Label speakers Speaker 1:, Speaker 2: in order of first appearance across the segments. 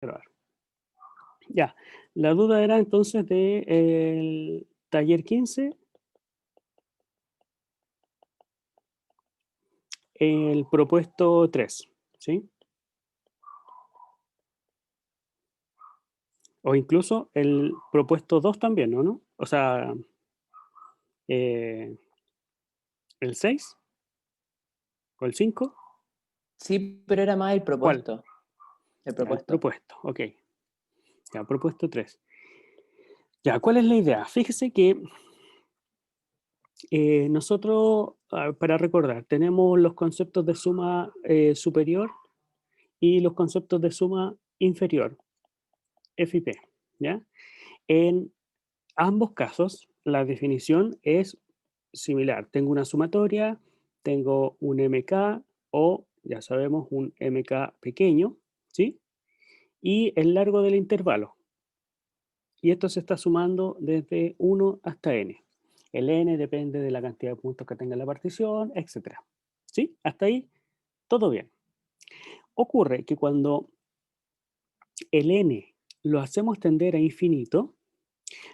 Speaker 1: Grabar. Ya, la duda era entonces de el taller 15, el propuesto 3, ¿sí? O incluso el propuesto 2 también, ¿o no? O sea, eh, el 6 o el 5,
Speaker 2: Sí, pero era más el
Speaker 1: ¿cuál?
Speaker 2: propuesto. El
Speaker 1: Ya, el
Speaker 2: propuesto.
Speaker 1: propuesto, ok. Ya, propuesto 3. Ya, ¿cuál es la idea? Fíjese que nosotros, para recordar, tenemos los conceptos de suma superior y los conceptos de suma inferior, F y P, ¿ya? En ambos casos, la definición es similar. Tengo una sumatoria, tengo un MK o, ya sabemos, un MK pequeño, ¿sí? Y el largo del intervalo. Y esto se está sumando desde 1 hasta n. El n depende de la cantidad de puntos que tenga la partición, etcétera. ¿Sí? Hasta ahí, todo bien. Ocurre que cuando el n lo hacemos tender a infinito,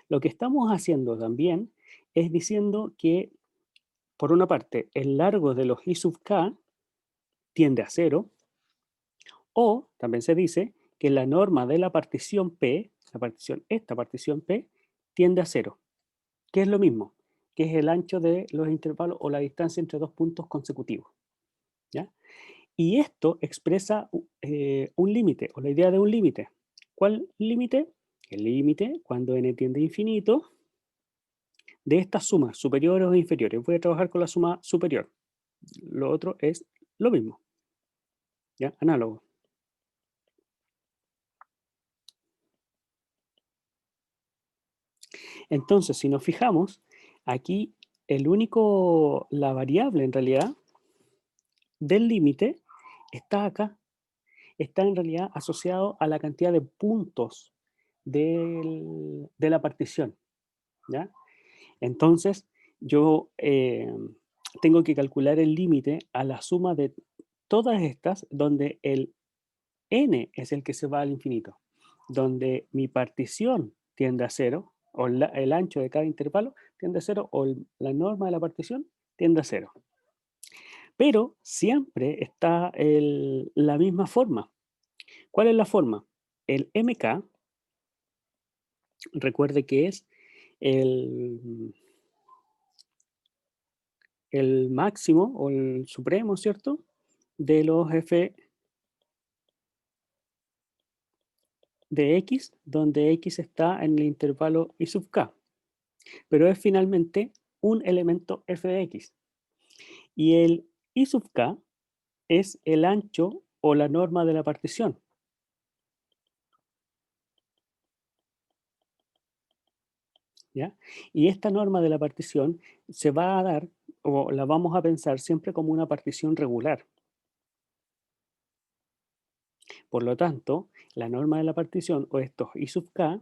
Speaker 1: lo que estamos haciendo también es diciendo que, por una parte, el largo de los I sub k tiende a cero, o también se dice que la norma de la partición P, esta partición P, tiende a cero, que es lo mismo, que es el ancho de los intervalos o la distancia entre dos puntos consecutivos. ¿Ya? Y esto expresa un límite, o la idea de un límite. ¿Cuál límite? El límite, cuando n tiende a infinito, de estas sumas superiores o inferiores. Voy a trabajar con la suma superior. Lo otro es lo mismo, ¿ya? Análogo. Entonces, si nos fijamos, aquí la variable en realidad del límite está acá, está en realidad asociado a la cantidad de puntos de la partición, ¿ya? Entonces, yo tengo que calcular el límite a la suma de todas estas, donde el n es el que se va al infinito, donde mi partición tiende a cero, o el ancho de cada intervalo tiende a cero, o la norma de la partición tiende a cero. Pero siempre está la misma forma. ¿Cuál es la forma? El MK, recuerde que es el, el máximo o el supremo, ¿cierto? De los f de x, donde x está en el intervalo i sub k, pero es finalmente un elemento f de x. Y el i sub k es el ancho o la norma de la partición. ¿Ya? Y esta norma de la partición se va a dar, o la vamos a pensar siempre como una partición regular. Por lo tanto, la norma de la partición, o estos i sub k,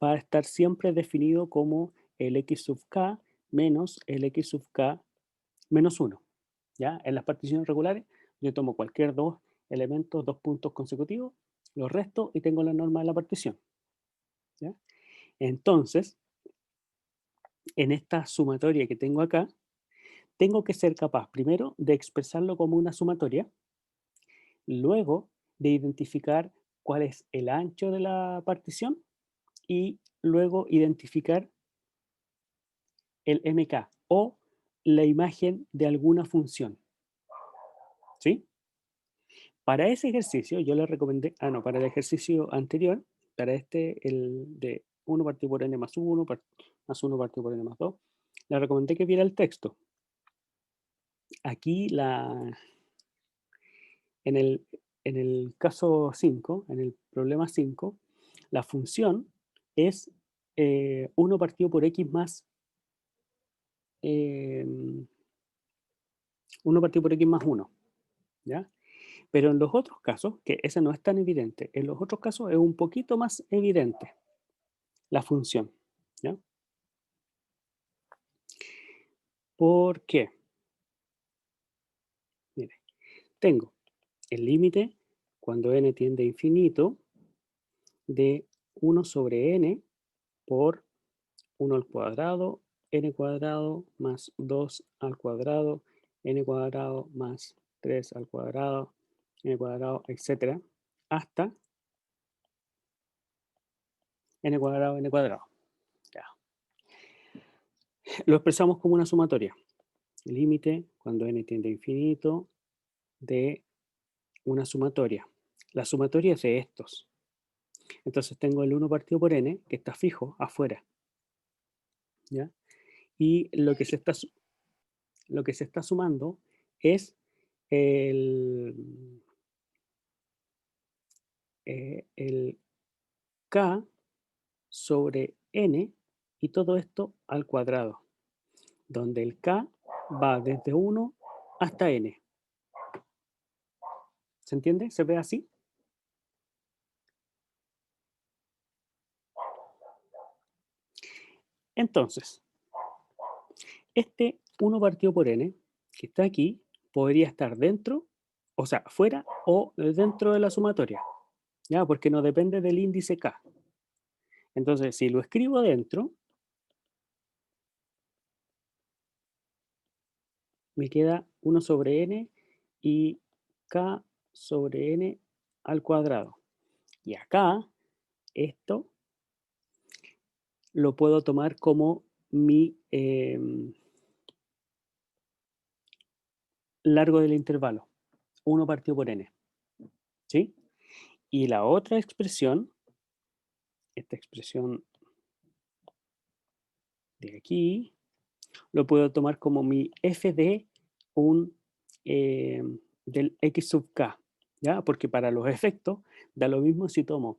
Speaker 1: va a estar siempre definido como el x sub k menos el x sub k menos 1. ¿Ya? En las particiones regulares, yo tomo cualquier dos elementos, dos puntos consecutivos, los resto y tengo la norma de la partición. ¿Ya? Entonces, en esta sumatoria que tengo acá, tengo que ser capaz primero de expresarlo como una sumatoria, luego de identificar cuál es el ancho de la partición y luego identificar el MK o la imagen de alguna función. ¿Sí? Para ese ejercicio yo le recomendé, para el ejercicio anterior, para este, el de 1 partido por n más 1, más 1 partido por n más 2, le recomendé que viera el texto. Aquí en el, en el caso 5, en el problema 5, la función es 1 partido por x más 1 partido por x más 1, ¿ya? Pero en los otros casos, que ese no es tan evidente, en los otros casos es un poquito más evidente la función, ¿ya? ¿Por qué? Mire, tengo el límite cuando n tiende a infinito, de 1 sobre n por 1 al cuadrado, n cuadrado más 2 al cuadrado, n cuadrado más 3 al cuadrado, n cuadrado, etcétera, hasta n cuadrado, n cuadrado. Ya. Lo expresamos como una sumatoria. Límite cuando n tiende a infinito de una sumatoria. La sumatoria es de estos. Entonces tengo el 1 partido por n, que está fijo afuera. ¿Ya? Y lo que se está sumando es el k sobre n y todo esto al cuadrado, donde el k va desde 1 hasta n. ¿Se entiende? ¿Se ve así? Entonces, este 1 partido por n, que está aquí, podría estar dentro, o sea, fuera o dentro de la sumatoria, ¿ya? Porque no depende del índice k. Entonces, si lo escribo adentro, me queda 1 sobre n y k sobre n al cuadrado. Y acá, esto lo puedo tomar como mi largo del intervalo, 1 partido por n. ¿Sí? Y la otra expresión, esta expresión de aquí, lo puedo tomar como mi f de un del x sub k, ¿ya? Porque para los efectos da lo mismo si tomo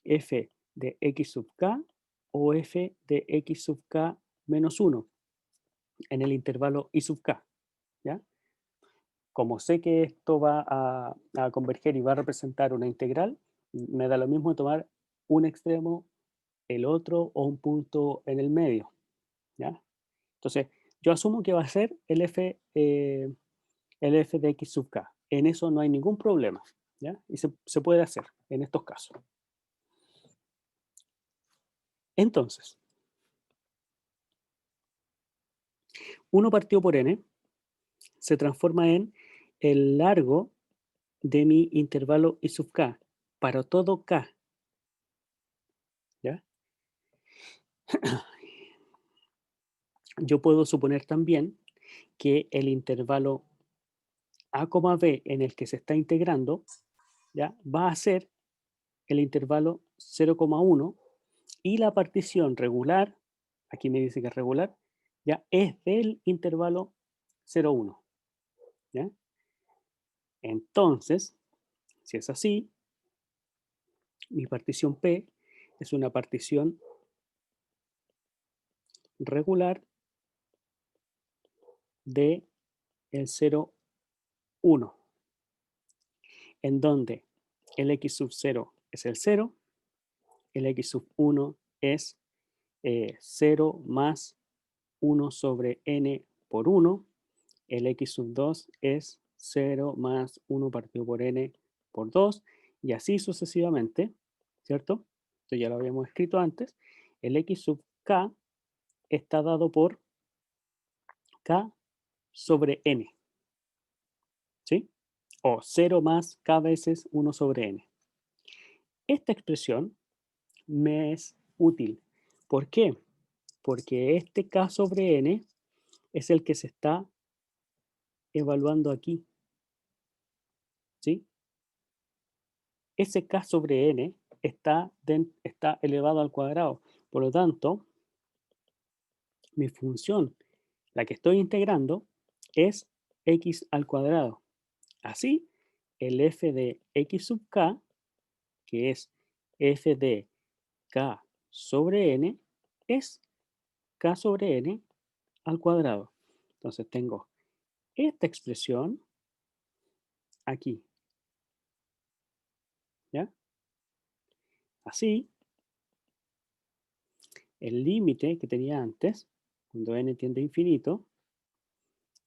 Speaker 1: f de x sub k o f de x sub k menos 1 en el intervalo y sub k, ¿ya? Como sé que esto va a converger y va a representar una integral, me da lo mismo tomar un extremo, el otro o un punto en el medio, ¿ya? Entonces, yo asumo que va a ser el f de x sub k. En eso no hay ningún problema, ¿ya? Y se puede hacer en estos casos. Entonces, 1 partido por n se transforma en el largo de mi intervalo y sub k para todo k, ¿ya? Yo puedo suponer también que el intervalo a, b en el que se está integrando, ¿ya? Va a ser el intervalo 0,1 y la partición regular, aquí me dice que es regular, ya es del intervalo 0,1. ¿Ya? Entonces, si es así, mi partición P es una partición regular de el 0,1, en donde el x sub 0 es el 0, el x sub 1 es 0 más 1 sobre n por 1, el x sub 2 es 0 más 1 partido por n por 2, y así sucesivamente, ¿cierto? Esto ya lo habíamos escrito antes. El x sub k está dado por k sobre n, ¿sí? O 0 más k veces 1 sobre n. Esta expresión me es útil. ¿Por qué? Porque este k sobre n es el que se está evaluando aquí, ¿sí? Ese k sobre n está elevado al cuadrado. Por lo tanto, mi función, la que estoy integrando, es x al cuadrado. Así, el f de x sub k, que es f de k sobre n, es k sobre n al cuadrado. Entonces tengo esta expresión aquí, ¿ya? Así, el límite que tenía antes, cuando n tiende a infinito,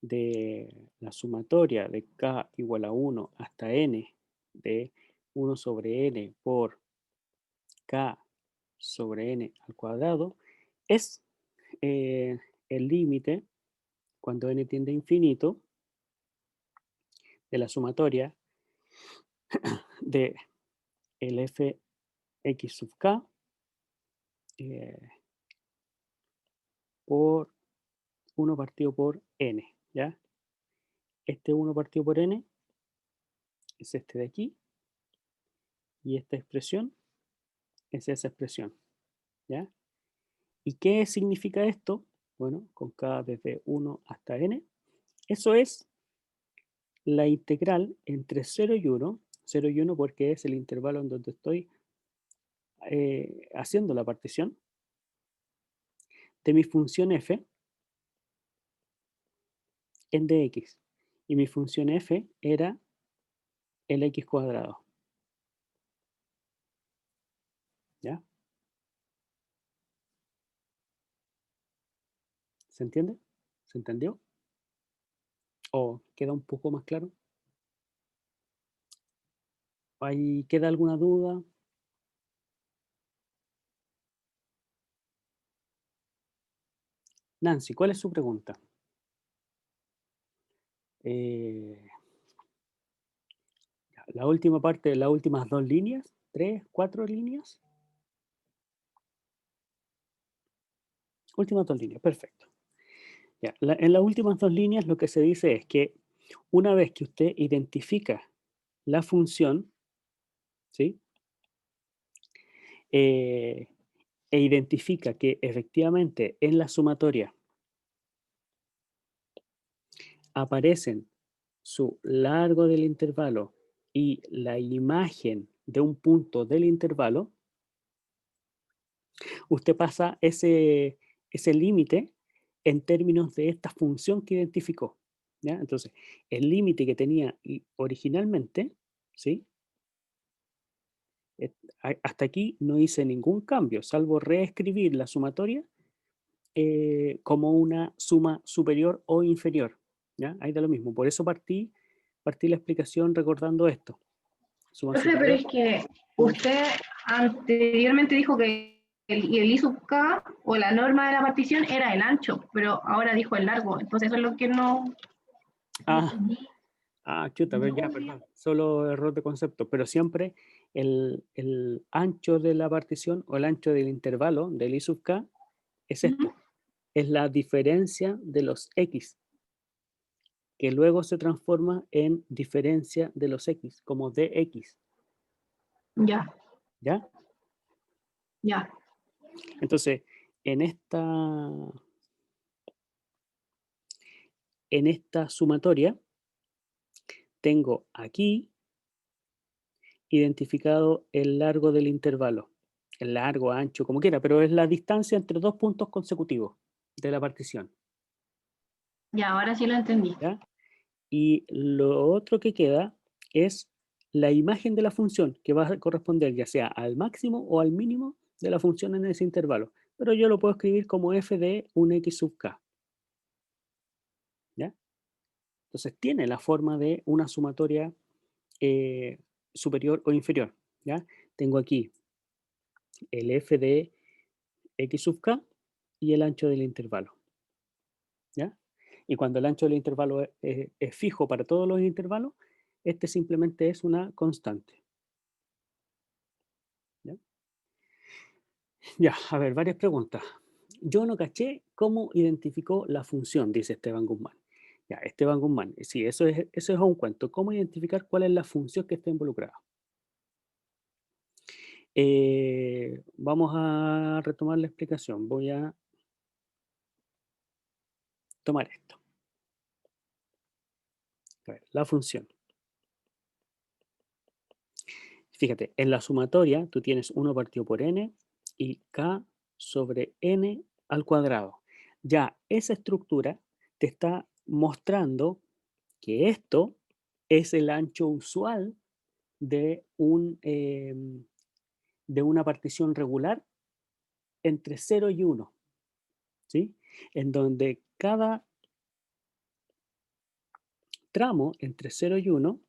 Speaker 1: de la sumatoria de k igual a 1 hasta n de 1 sobre n por k sobre n al cuadrado es el límite cuando n tiende a infinito de la sumatoria de el fx sub k eh, por 1 partido por n, ¿ya? Este 1 partido por n es este de aquí y esta expresión es esa expresión, ¿ya? ¿Y qué significa esto? Bueno, con k desde 1 hasta n, eso es la integral entre 0 y 1, 0 y 1 porque es el intervalo en donde estoy haciendo la partición de mi función f en dx. Y mi función f era el x cuadrado, ¿ya? ¿Se entiende? ¿Se entendió? ¿O queda un poco más claro? ¿Ahí queda alguna duda? Nancy, ¿cuál es su pregunta? Eh, la última parte, las últimas 2 líneas, 3, 4 líneas. Últimas 2 líneas, perfecto. Ya, en las últimas 2 líneas lo que se dice es que una vez que usted identifica la función, ¿sí? E identifica que efectivamente en la sumatoria aparecen su largo del intervalo y la imagen de un punto del intervalo, usted pasa ese límite en términos de esta función que identificó, ¿ya? Entonces, el límite que tenía originalmente, ¿sí? Hasta aquí no hice ningún cambio, salvo reescribir la sumatoria como una suma superior o inferior, ¿ya? Ahí da lo mismo. Por eso partí la explicación recordando esto. Suma
Speaker 3: Profe, pero
Speaker 1: superior.
Speaker 3: es que usted anteriormente dijo que el I sub K o la norma de la partición era el ancho, pero ahora dijo el largo. Entonces eso es lo que no
Speaker 1: Ah,
Speaker 3: entendí.
Speaker 1: chuta, a ver, ya, perdón. Solo error de concepto, pero siempre el ancho de la partición o el ancho del intervalo del I sub K es esto. Es la diferencia de los X, que luego se transforma en diferencia de los X, como dx,
Speaker 3: Ya,
Speaker 1: ¿ya?
Speaker 3: ya.
Speaker 1: Entonces, en esta sumatoria, tengo aquí identificado el largo del intervalo, el largo, ancho, como quiera, pero es la distancia entre 2 puntos consecutivos de la partición,
Speaker 3: Ya, ahora sí lo entendí.
Speaker 1: ¿ya? Y lo otro que queda es la imagen de la función, que va a corresponder ya sea al máximo o al mínimo de la función en ese intervalo. Pero yo lo puedo escribir como f de un x sub k, ¿ya? Entonces tiene la forma de una sumatoria superior o inferior, ¿ya? Tengo aquí el f de x sub k y el ancho del intervalo, ¿ya? Y cuando el ancho del intervalo es fijo para todos los intervalos, este simplemente es una constante, ¿ya? Ya, a ver, varias preguntas. Yo no caché cómo identificó la función, dice Esteban Guzmán. Ya, Esteban Guzmán, sí, eso es un cuento. ¿Cómo identificar cuál es la función que está involucrada? Vamos a retomar la explicación. Voy a tomar esto. A ver, la función. Fíjate, en la sumatoria tú tienes 1 partido por n y k sobre n al cuadrado. Ya esa estructura te está mostrando que esto es el ancho usual de, de una partición regular entre 0 y 1, ¿sí? En donde cada tramo entre 0 y 1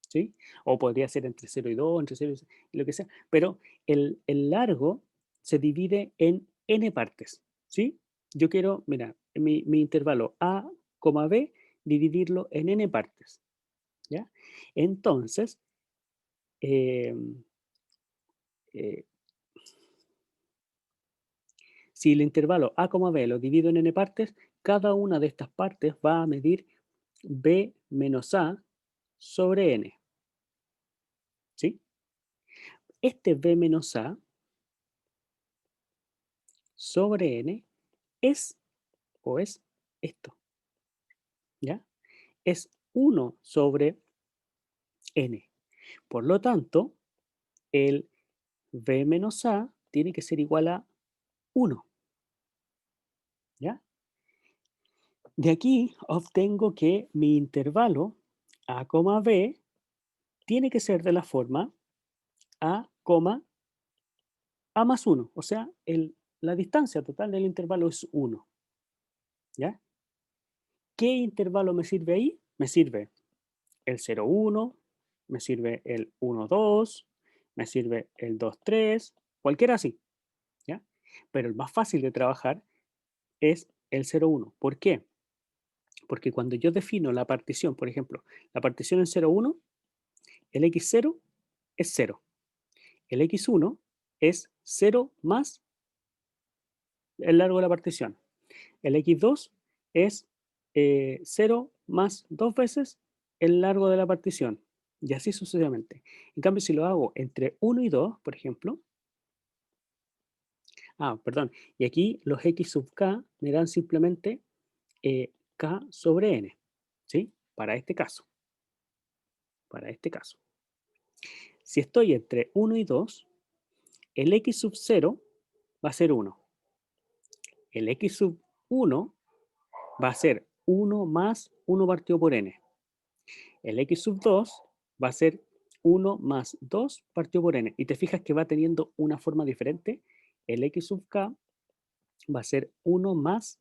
Speaker 1: ¿sí? O podría ser entre 0 y 2, entre 0 y lo que sea. Pero el largo se divide en n partes, ¿sí? Yo quiero, mira, mi intervalo a, b, dividirlo en n partes, ¿ya? Entonces, em, eh, si el intervalo a, b lo divido en n partes, cada una de estas partes va a medir b menos a sobre n, ¿sí? Este b menos a sobre n es esto, ¿ya? Es 1 sobre n. Por lo tanto, el b menos a tiene que ser igual a 1, ¿ya? De aquí obtengo que mi intervalo a, b tiene que ser de la forma a, a más 1, o sea, la distancia total del intervalo es 1, ¿ya? ¿Qué intervalo me sirve ahí? Me sirve el 0, 1, me sirve el 1, 2, me sirve el 2, 3, cualquiera así, ¿ya? Pero el más fácil de trabajar es el 0, 1. ¿Por qué? Porque cuando yo defino la partición, por ejemplo, la partición en 0, 1, el x0 es 0. El x1 es 0 más el largo de la partición. El x2 es 0 más 2 veces el largo de la partición. Y así sucesivamente. En cambio, si lo hago entre 1 y 2, por ejemplo, perdón, y aquí los x sub k me dan simplemente k sobre n, ¿sí? Para este caso. Para este caso. Si estoy entre 1 y 2, el x sub 0 va a ser 1. El x sub 1 va a ser 1 más 1 partido por n. El x sub 2 va a ser 1 más 2 partido por n. Y te fijas que va teniendo una forma diferente. El x sub k va a ser 1 más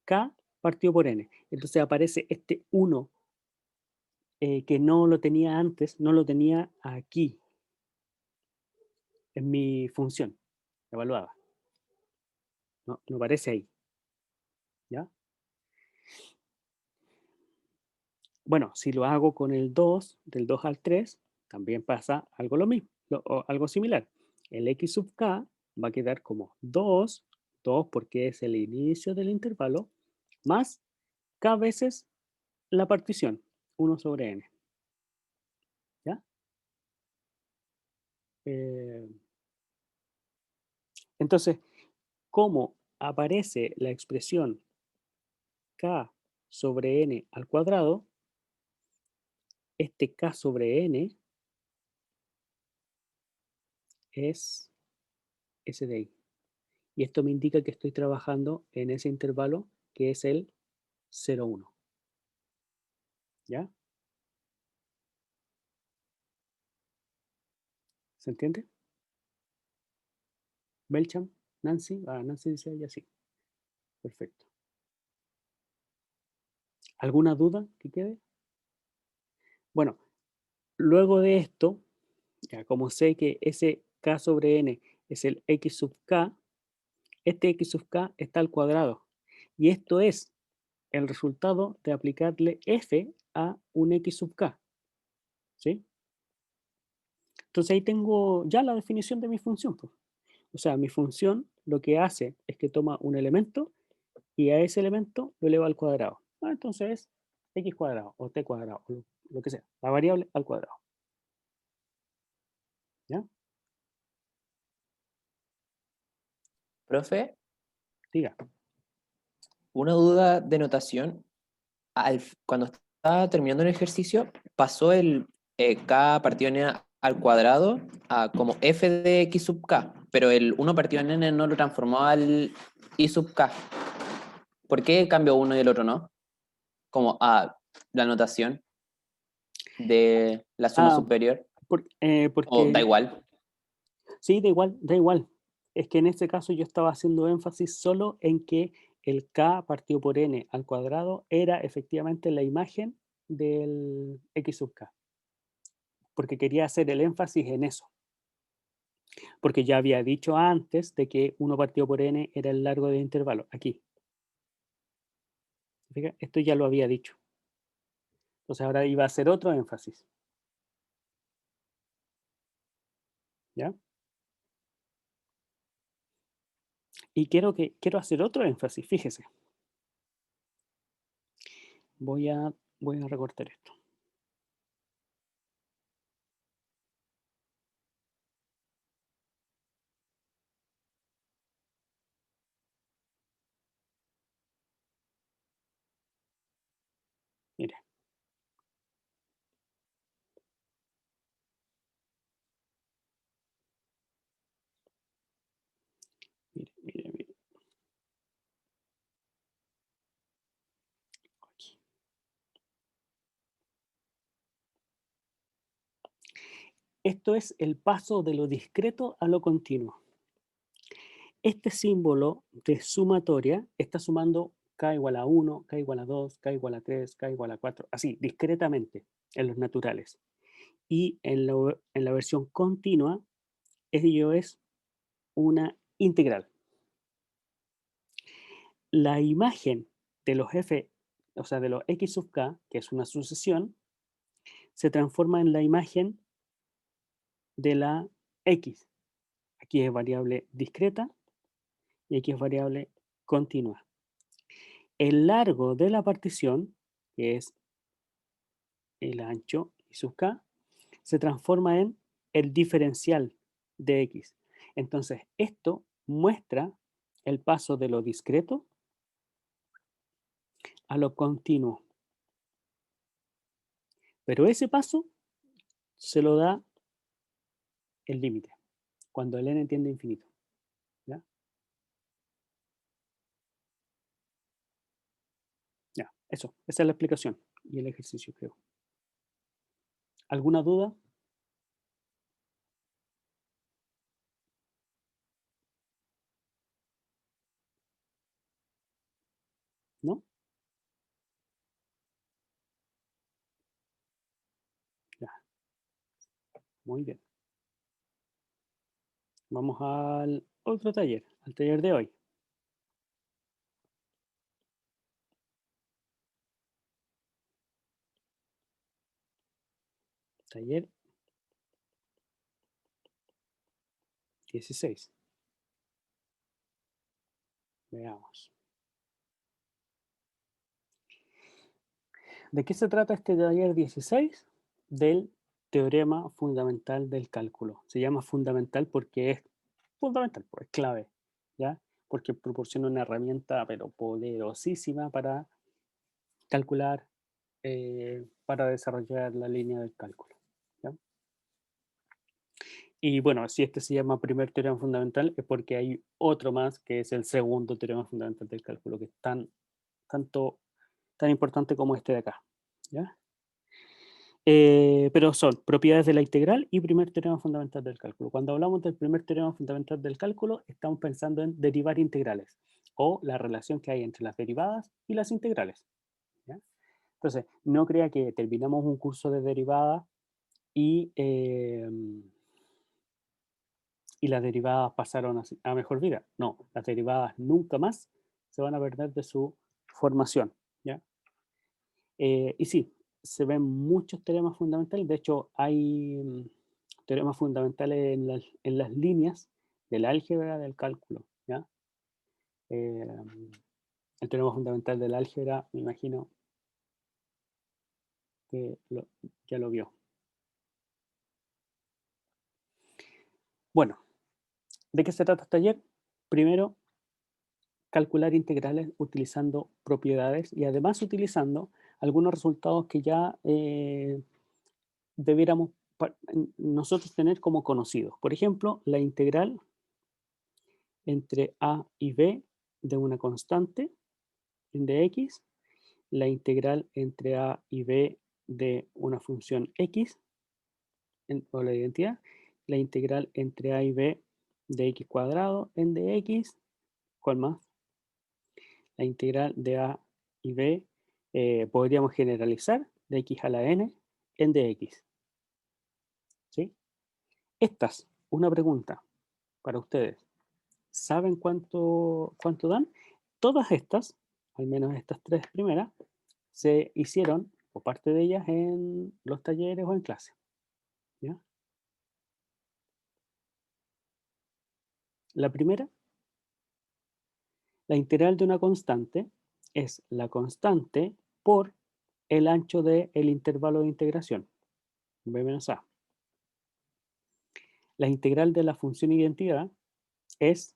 Speaker 1: k partido por n. Entonces aparece este 1 que no lo tenía antes, no lo tenía aquí, en mi función evaluada. No, no aparece ahí. ¿Ya? Bueno, si lo hago con el 2, del 2 al 3, también pasa algo lo mismo, o algo similar. El x sub k va a quedar como 2 porque es el inicio del intervalo, más k veces la partición, 1 sobre n. ¿Ya? Entonces, ¿cómo aparece la expresión k sobre n al cuadrado? Este k sobre n es ese de ahí. Y esto me indica que estoy trabajando en ese intervalo que es el 0, 1. ¿Ya? ¿Se entiende? Belcham, Nancy. Nancy dice ya sí. Perfecto. ¿Alguna duda que quede? Bueno, luego de esto, ya como sé que ese k sobre n es el x sub k, este x sub k está al cuadrado. Y esto es el resultado de aplicarle f a un x sub k. ¿Sí? Entonces ahí tengo ya la definición de mi función, pues. O sea, mi función lo que hace es que toma un elemento y a ese elemento lo eleva al cuadrado. Entonces es x cuadrado o t cuadrado, o lo que sea, la variable al cuadrado. ¿Ya?
Speaker 2: Profe,
Speaker 1: Diga.
Speaker 2: una duda de notación. Cuando estaba terminando el ejercicio, pasó el k partido en n al cuadrado a como f de x sub k, pero el 1 partido en n no lo transformó al i sub k. ¿Por qué cambió uno y el otro no? Como a la notación de la suma
Speaker 1: Ah,
Speaker 2: superior, o da
Speaker 1: porque
Speaker 2: igual.
Speaker 1: sí, da igual, da igual. Es que en este caso yo estaba haciendo énfasis solo en que el k partido por n al cuadrado era efectivamente la imagen del x sub k. porque quería hacer el énfasis en eso. Porque ya había dicho antes de que 1 partido por n era el largo de intervalo, aquí. Fíjate, esto ya lo había dicho. Entonces ahora iba a hacer otro énfasis. ¿Ya? Y quiero hacer otro énfasis, fíjese. Voy a recortar esto. Mire. Mire, mire, mire. Aquí. Esto es el paso de lo discreto a lo continuo. Este símbolo de sumatoria está sumando k igual a 1, k igual a 2, k igual a 3, k igual a 4, así, discretamente, en los naturales. Y en la versión continua, ello es una integral. La imagen de los f, o sea, de los x sub k, que es una sucesión, se transforma en la imagen de la x. Aquí es variable discreta y aquí es variable continua. El largo de la partición, que es el ancho y sub k, se transforma en el diferencial de x. Entonces, esto muestra el paso de lo discreto a lo continuo. Pero ese paso se lo da el límite, cuando el n tiende a infinito. ¿Ya? Ya, eso, esa es la explicación y el ejercicio, creo. ¿Alguna duda? ¿No? Ya, muy bien. Vamos al otro taller, al taller de hoy. Taller 16. Veamos. ¿De qué se trata este taller 16? Del teorema fundamental del cálculo. Se llama fundamental porque es fundamental, pues es clave, ¿ya? Porque proporciona una herramienta, pero poderosísima para calcular, para desarrollar la línea del cálculo, ¿ya? Y bueno, si este se llama primer teorema fundamental, es porque hay otro más que es el segundo teorema fundamental del cálculo, que es tan importante como este de acá, ¿ya? Pero son propiedades de la integral y primer teorema fundamental del cálculo. Cuando hablamos del primer teorema fundamental del cálculo, estamos pensando en derivar integrales o la relación que hay entre las derivadas y las integrales, ¿ya? Entonces, no crea que terminamos un curso de derivadas y las derivadas pasaron a mejor vida. No, las derivadas nunca más se van a perder de su formación, ¿ya? Y sí, se ven muchos teoremas fundamentales. De hecho, hay teoremas fundamentales en las líneas del álgebra del cálculo, ¿ya? Eh, el teorema fundamental del álgebra, me imagino que ya lo vio. Bueno, ¿de qué se trata este taller? Primero, calcular integrales utilizando propiedades y además utilizando algunos resultados que ya debiéramos nosotros tener como conocidos. Por ejemplo, la integral entre a y b de una constante de x, la integral entre a y b de una función x, o la identidad, la integral entre a y b de x cuadrado en dx, ¿cuál más? La integral de a y b podríamos generalizar de x a la n en dx. Estas, una pregunta para ustedes. ¿Saben cuánto dan? Todas estas, al menos estas tres primeras, se hicieron, o parte de ellas, en los talleres o en clase. ¿Ya? La primera, la integral de una constante es la constante por el ancho del intervalo de integración, b menos a. La integral de la función identidad es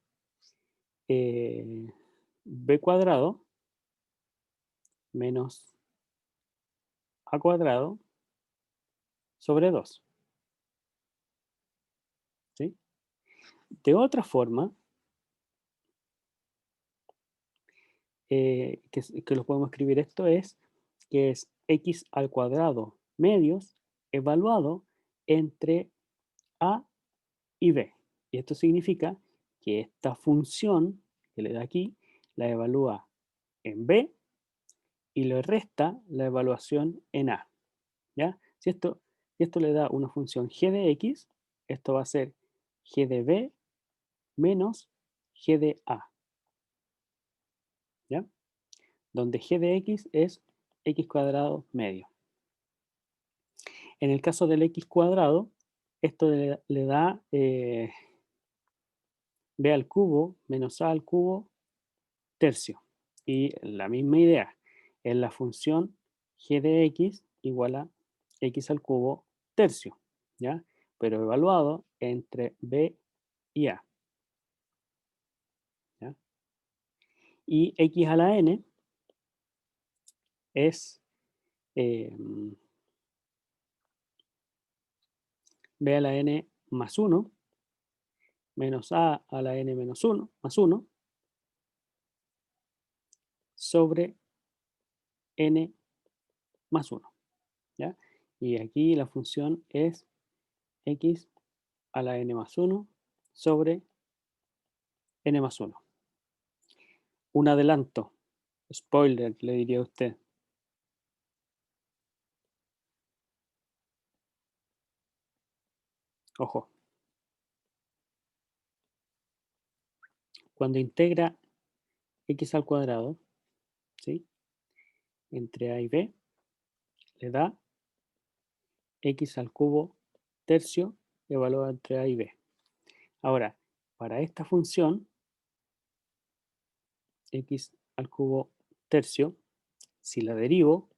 Speaker 1: b cuadrado menos a cuadrado sobre 2. ¿Sí? De otra forma, que lo podemos escribir esto es que es x al cuadrado medios evaluado entre a y b. Y esto significa que esta función que le da aquí la evalúa en b y le resta la evaluación en a. ¿Ya? Si esto le da una función g de x, esto va a ser g de b menos g de a. ¿Ya? Donde g de x es x cuadrado medio. En el caso del x cuadrado, esto le da b al cubo menos a al cubo tercio. Y la misma idea, es la función g de x igual a x al cubo tercio, ¿ya? Pero evaluado entre b y a. ¿Ya? Y x a la n es b a la n más 1 menos a la n menos 1 más 1 sobre n más 1. ¿Ya? Y aquí la función es x a la n más 1 sobre n más 1. Un adelanto, spoiler, le diría a usted. Ojo. Cuando integra x al cuadrado, ¿sí? Entre a y b, le da x al cubo tercio evaluado entre a y b. Ahora, para esta función, x al cubo tercio, si la derivo,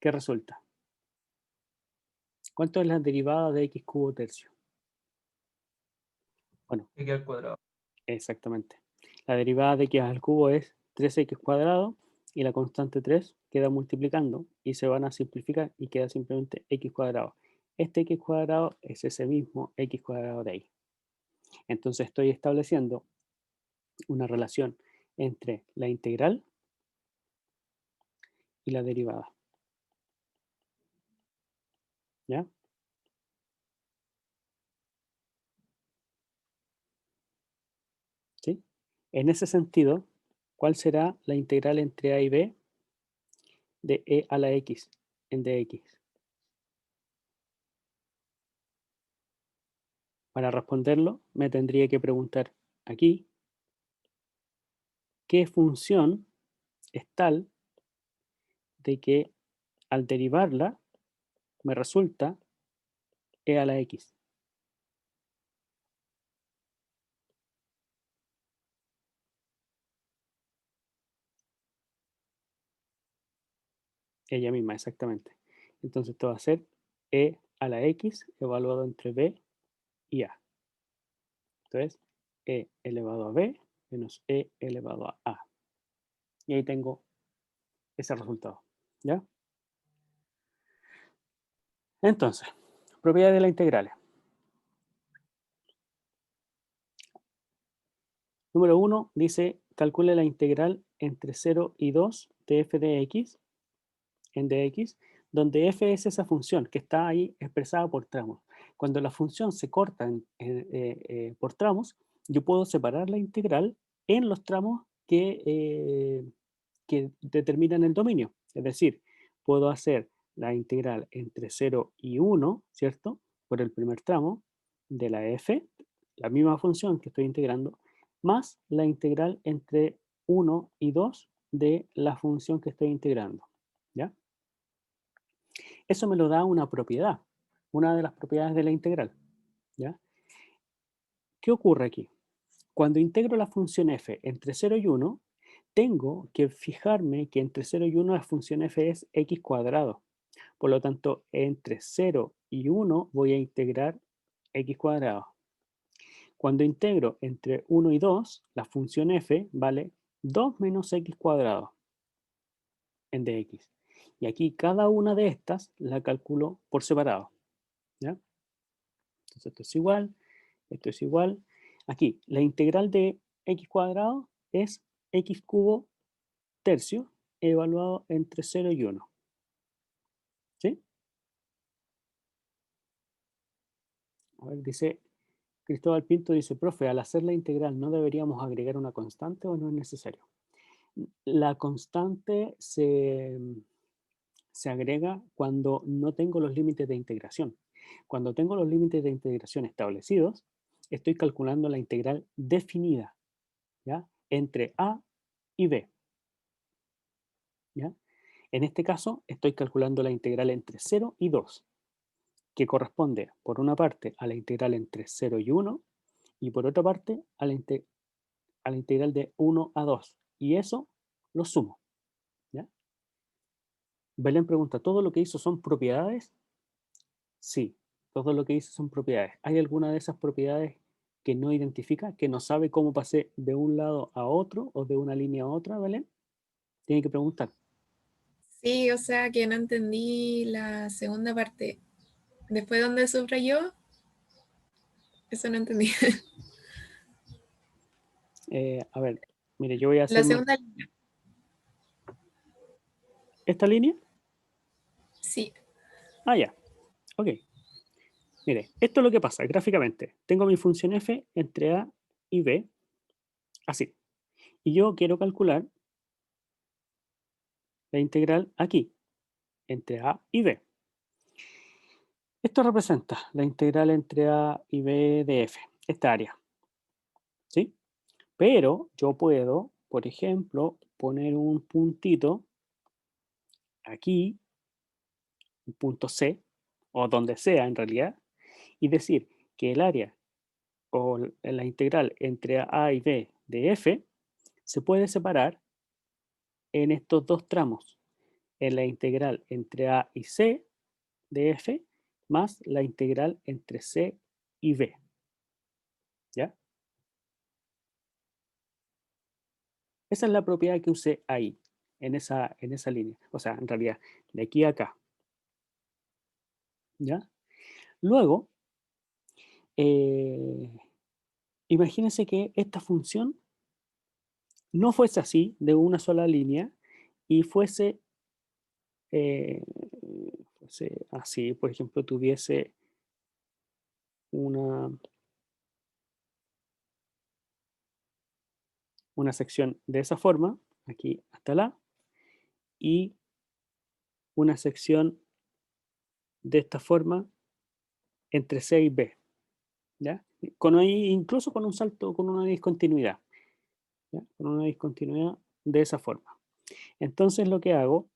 Speaker 1: ¿qué resulta? ¿Cuánto es la derivada de x cubo tercio? Bueno,
Speaker 4: X al cuadrado.
Speaker 1: exactamente. La derivada de x al cubo es 3x cuadrado y la constante 3 queda multiplicando y se van a simplificar y queda simplemente x cuadrado. Este x cuadrado es ese mismo x cuadrado de ahí. Entonces estoy estableciendo una relación entre la integral y la derivada. ¿Ya? ¿Sí? En ese sentido, ¿cuál será la integral entre a y b de e a la x en dx? Para responderlo, me tendría que preguntar aquí, ¿qué función es tal de que al derivarla me resulta e a la x? Ella misma, exactamente. Entonces esto va a ser e a la x evaluado entre b y a. Entonces, e elevado a b menos e elevado a a. Y ahí tengo ese resultado. ¿Ya? Entonces, propiedades de las integrales. Número 1 dice, calcule la integral entre 0 y 2 de f de x en dx, donde f es esa función que está ahí expresada por tramos. Cuando la función se corta por tramos, yo puedo separar la integral en los tramos que determinan el dominio. Es decir, puedo hacer la integral entre 0 y 1, ¿cierto? Por el primer tramo, de la f, la misma función que estoy integrando, más la integral entre 1 y 2 de la función que estoy integrando. ¿Ya? Eso me lo da una propiedad, una de las propiedades de la integral. ¿Ya? ¿Qué ocurre aquí? Cuando integro la función f entre 0 y 1, tengo que fijarme que entre 0 y 1 la función f es x cuadrado. Por lo tanto, entre 0 y 1 voy a integrar x cuadrado. Cuando integro entre 1 y 2, la función f vale 2 menos x cuadrado en dx. Y aquí cada una de estas la calculo por separado. ¿Ya? Entonces esto es igual, esto es igual. Aquí, la integral de x cuadrado es x cubo tercio evaluado entre 0 y 1. ¿Sí? A ver, dice Cristóbal Pinto, dice, profe, al hacer la integral, ¿no deberíamos agregar una constante o no es necesario? La constante se agrega cuando no tengo los límites de integración. Cuando tengo los límites de integración establecidos, estoy calculando la integral definida, ¿ya? Entre a y b. ¿Ya? En este caso, estoy calculando la integral entre 0 y 2, que corresponde, por una parte, a la integral entre 0 y 1, y por otra parte, a la integral de 1 a 2. Y eso lo sumo. ¿Ya? Belén pregunta, ¿todo lo que hizo son propiedades? Sí, todo lo que hizo son propiedades. ¿Hay alguna de esas propiedades que no identifica, que no sabe cómo pasé de un lado a otro o de una línea a otra, Belén? Tiene que preguntar.
Speaker 4: Sí, o sea que no entendí la segunda parte. Después donde subrayó, eso no entendí.
Speaker 1: A ver, mire, yo voy a
Speaker 4: La
Speaker 1: hacerme
Speaker 4: segunda,
Speaker 1: esta línea.
Speaker 4: sí.
Speaker 1: Ah, ya. Ok. Mire, esto es lo que pasa gráficamente. Tengo mi función f entre a y b, así. Y yo quiero calcular la integral aquí, entre a y b. Esto representa la integral entre a y b de f, esta área. ¿Sí? Pero yo puedo, por ejemplo, poner un puntito aquí, un punto C, o donde sea en realidad, y decir que el área o la integral entre a y b de f se puede separar en estos dos tramos, en la integral entre a y c de f más la integral entre c y b. ¿Ya? Esa es la propiedad que usé ahí, en esa línea. O sea, en realidad, de aquí a acá. ¿Ya? Luego, eh, imagínense que esta función no fuese así, de una sola línea, y eh, fuese así, por ejemplo, tuviese una, una sección de esa forma, aquí hasta la, y una sección de esta forma entre C y B, ¿ya? Incluso con un salto, con una discontinuidad, ¿ya? Con una discontinuidad de esa forma. Entonces lo que hago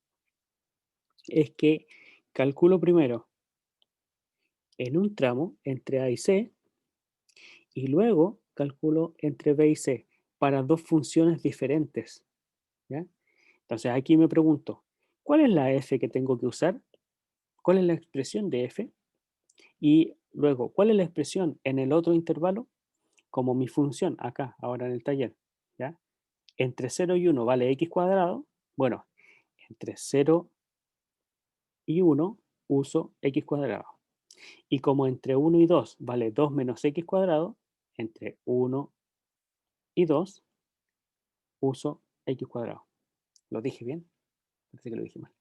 Speaker 1: es que calculo primero en un tramo entre A y C y luego calculo entre B y C para dos funciones diferentes, ¿ya? Entonces aquí me pregunto, ¿cuál es la f que tengo que usar? ¿Cuál es la expresión de f? Y luego, ¿cuál es la expresión en el otro intervalo? Como mi función acá, ahora en el taller, ¿ya? Entre 0 y 1 vale x cuadrado. Bueno, entre 0 y 1 uso x cuadrado. Y como entre 1 y 2 vale 2 menos x cuadrado, entre 1 y 2 uso x cuadrado. ¿Lo dije bien? Parece que lo dije mal.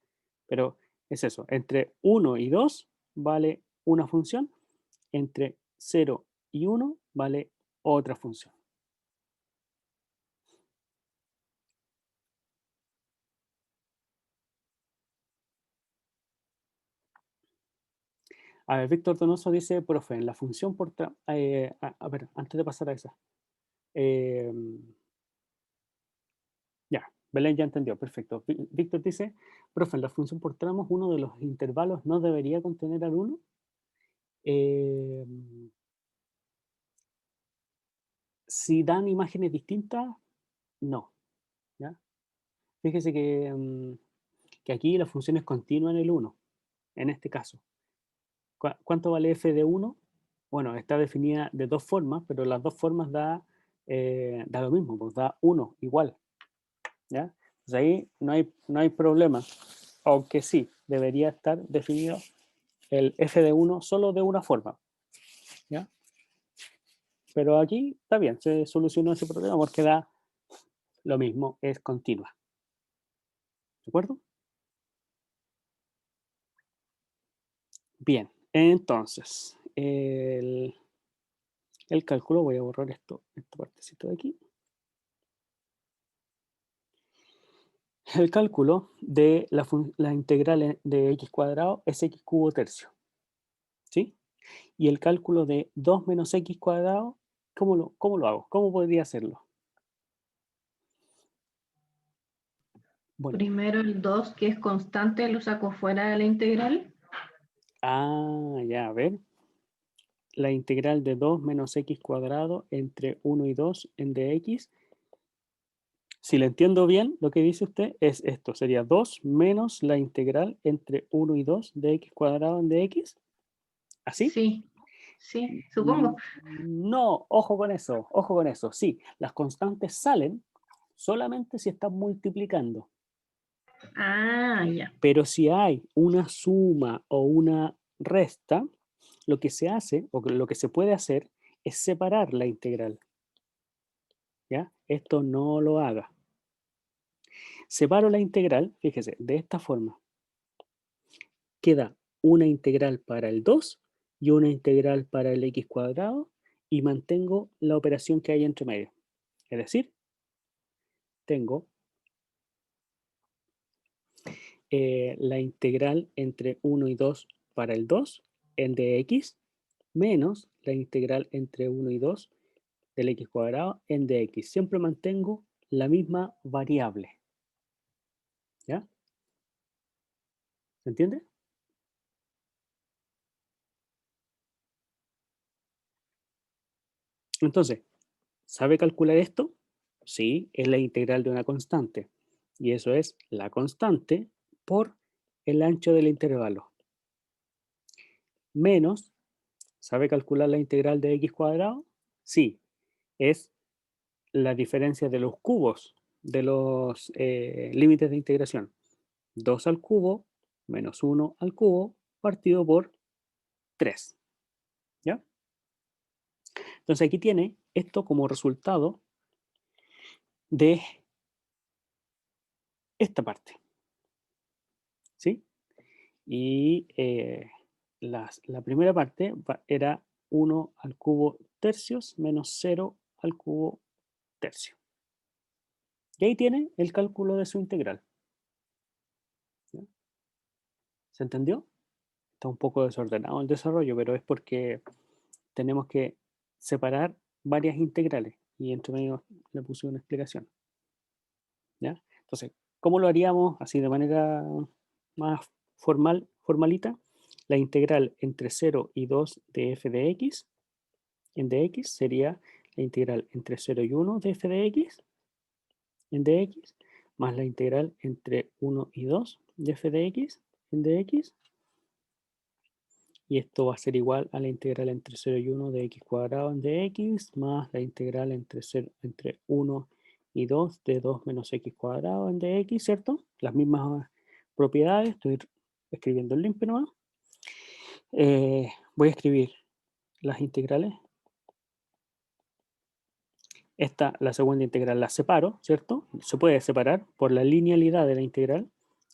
Speaker 1: Pero es eso, entre 1 y 2 vale una función, entre 0 y 1 vale otra función. A ver, Víctor Donoso dice, profe, en la función por... a ver, antes de pasar a esa. Ya, Belén ya entendió, perfecto. Víctor dice, profe, en la función por tramos, uno de los intervalos no debería contener al 1. Si dan imágenes distintas, no. ¿Ya? Fíjese que aquí la función es continua en el 1, en este caso. ¿Cuánto vale f de 1? Bueno, está definida de dos formas, pero las dos formas da lo mismo, pues da 1 igual. ¿Ya? Pues ahí no hay problema, aunque sí, debería estar definido el f de 1 solo de una forma. ¿Ya? Pero aquí está bien, se solucionó ese problema porque da lo mismo, es continua. ¿De acuerdo? Bien, entonces, el cálculo, voy a borrar esta partecita de aquí. El cálculo de la integral de x cuadrado es x cubo tercio. ¿Sí? Y el cálculo de 2 menos x cuadrado, ¿cómo lo hago? ¿Cómo podría hacerlo? Bueno,
Speaker 3: Primero el 2, que es constante, lo saco fuera de la integral.
Speaker 1: ya, a ver. La integral de 2 menos x cuadrado entre 1 y 2 en dx. Si le entiendo bien, lo que dice usted es esto. Sería 2 menos la integral entre 1 y 2 de x cuadrado en dx. ¿Así?
Speaker 3: Sí, sí, supongo.
Speaker 1: No, ojo con eso, ojo con eso. Sí, las constantes salen solamente si están multiplicando.
Speaker 3: Ah, ya.
Speaker 1: Pero si hay una suma o una resta, lo que se hace o lo que se puede hacer es separar la integral. ¿Ya? Esto no lo haga. Separo la integral, fíjese, de esta forma. Queda una integral para el 2 y una integral para el x cuadrado y mantengo la operación que hay entre medio. Es decir, tengo la integral entre 1 y 2 para el 2 en dx menos la integral entre 1 y 2 del x cuadrado en dx. Siempre mantengo la misma variable. ¿Ya? ¿Se entiende? Entonces, ¿sabe calcular esto? Sí, es la integral de una constante. Y eso es la constante por el ancho del intervalo. Menos, ¿sabe calcular la integral de x cuadrado? Sí, es la diferencia de los cubos de los límites de integración. 2 al cubo menos 1 al cubo partido por 3. ¿Ya? Entonces aquí tiene esto como resultado de esta parte. ¿Sí? Y la primera parte era 1 al cubo tercios menos 0 al cubo tercio. Y ahí tiene el cálculo de su integral. ¿Ya? ¿Se entendió? Está un poco desordenado el desarrollo, pero es porque tenemos que separar varias integrales y entre medio le puse una explicación. ¿Ya? Entonces, ¿cómo lo haríamos así de manera más formalita? La integral entre 0 y 2 de f de x en dx sería la integral entre 0 y 1 de f de x en dx más la integral entre 1 y 2 de f de x en dx. Y esto va a ser igual a la integral entre 0 y 1 de x cuadrado en dx más la integral entre 1 y 2 de 2 menos x cuadrado en dx, ¿cierto? Las mismas propiedades, estoy escribiendo el limpio nomás. Voy a escribir las integrales. Esta, la segunda integral, la separo, ¿cierto? Se puede separar por la linealidad de la integral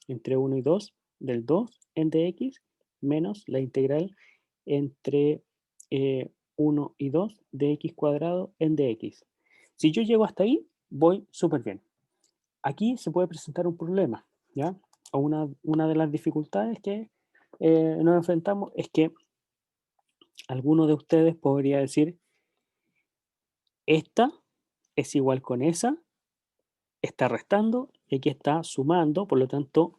Speaker 1: entre 1 y 2 del 2 en dx menos la integral entre 1 y 2 de x cuadrado en dx. Si yo llego hasta ahí, voy súper bien. Aquí se puede presentar un problema, ¿ya? O una de las dificultades que nos enfrentamos es que alguno de ustedes podría decir, esta es igual con esa, está restando y aquí está sumando, por lo tanto,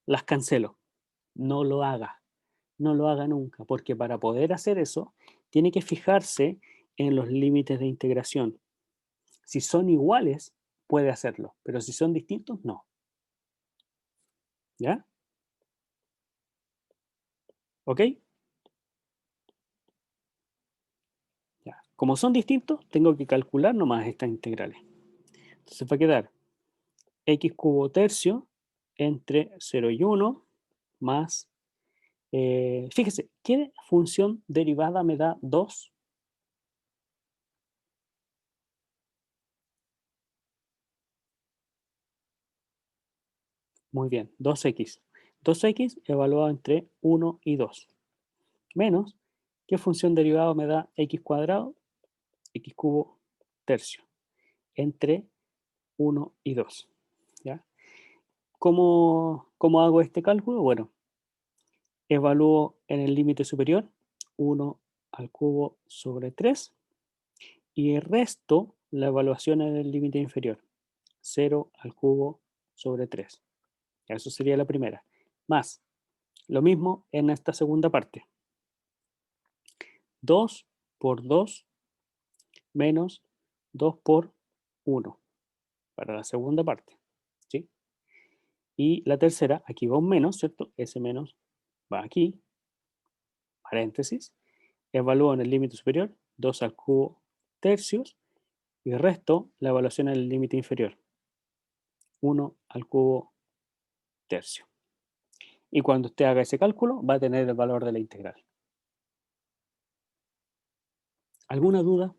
Speaker 1: las cancelo. No lo haga, no lo haga nunca, porque para poder hacer eso, tiene que fijarse en los límites de integración. Si son iguales, puede hacerlo, pero si son distintos, no. ¿Ya? ¿Ok? Ya. Como son distintos, tengo que calcular nomás estas integrales. Entonces va a quedar x cubo tercio entre 0 y 1 más, fíjese, ¿qué función derivada me da 2? Muy bien, 2x. 2x evaluado entre 1 y 2. Menos, ¿qué función derivada me da x cuadrado? X cubo tercio entre 1 y 2. ¿Ya? ¿Cómo hago este cálculo? Bueno, evalúo en el límite superior 1 al cubo sobre 3 y resto la evaluación en el límite inferior 0 al cubo sobre 3. Eso sería la primera. Más, lo mismo en esta segunda parte. 2 por 2 menos 2 por 1 para la segunda parte. ¿Sí? Y la tercera, aquí va un menos, ¿cierto? Ese menos va aquí, paréntesis. Evalúo en el límite superior 2 al cubo tercios y resto la evaluación en el límite inferior 1 al cubo tercio. Y cuando usted haga ese cálculo, va a tener el valor de la integral. ¿Alguna duda?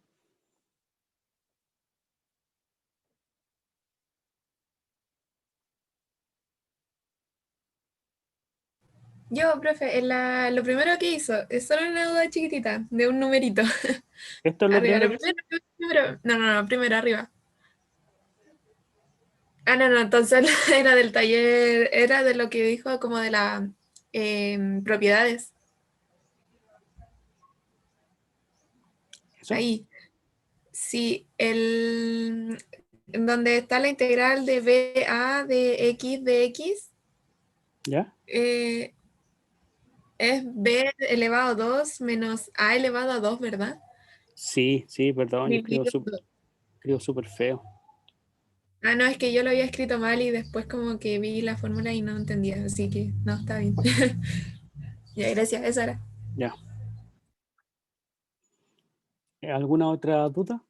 Speaker 4: Yo, profe, lo primero que hizo es solo una duda chiquitita de un numerito.
Speaker 1: ¿Esto es lo
Speaker 4: Arriba, lo
Speaker 1: primero?
Speaker 4: primero. No, no, no, primero arriba. Ah, no, no, entonces era del taller, era de lo que dijo como de las propiedades.
Speaker 1: ¿Eso?
Speaker 4: Ahí. Sí, en donde está la integral de BA de X,
Speaker 1: ¿Ya?
Speaker 4: eh, es B elevado a 2 menos A elevado a 2, ¿verdad?
Speaker 1: Sí, sí, perdón, yo
Speaker 4: Dividido por dos.
Speaker 1: escribo súper feo.
Speaker 4: Ah, no, es que yo lo había escrito mal y después como que vi la fórmula y no entendía, así que no, está bien. Ya, gracias, eso era.
Speaker 1: Ya. ¿Alguna otra duda?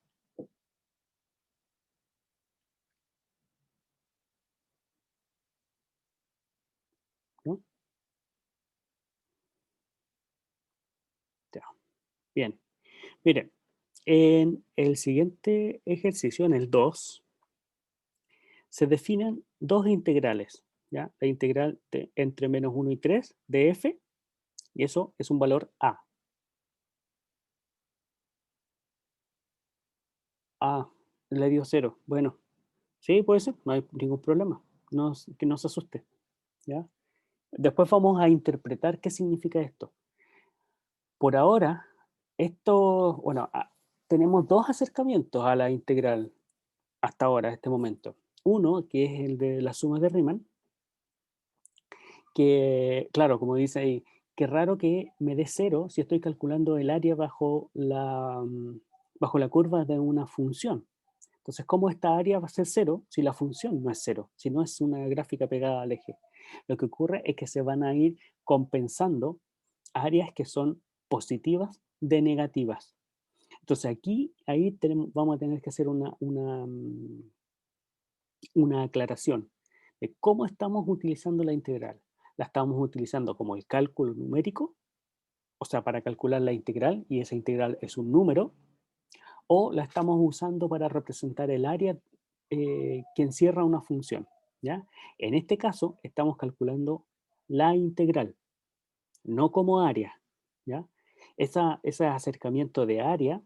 Speaker 1: ¿No? Ya. Bien. Miren, en el siguiente ejercicio, en el 2, se definen dos integrales. ¿Ya? La integral entre menos 1 y 3 de f, y eso es un valor a. A le dio 0. Bueno, sí, puede ser, no hay ningún problema. Que no se asuste. ¿Ya? Después vamos a interpretar qué significa esto. Por ahora, bueno, tenemos dos acercamientos a la integral hasta ahora, a este momento. Uno, que es el de las sumas de Riemann, que, claro, como dice ahí, qué raro que me dé 0 si estoy calculando el área bajo la curva de una función. Entonces, ¿cómo esta área va a ser 0 si la función no es 0, si no es una gráfica pegada al eje? Lo que ocurre es que se van a ir compensando áreas que son positivas de negativas. Entonces, ahí vamos a tener que hacer una aclaración de cómo estamos utilizando la integral. ¿La estamos utilizando como el cálculo numérico? O sea, para calcular la integral, y esa integral es un número, o la estamos usando para representar el área que encierra una función. ¿Ya? En este caso, estamos calculando la integral, no como área. ¿Ya? Ese acercamiento de área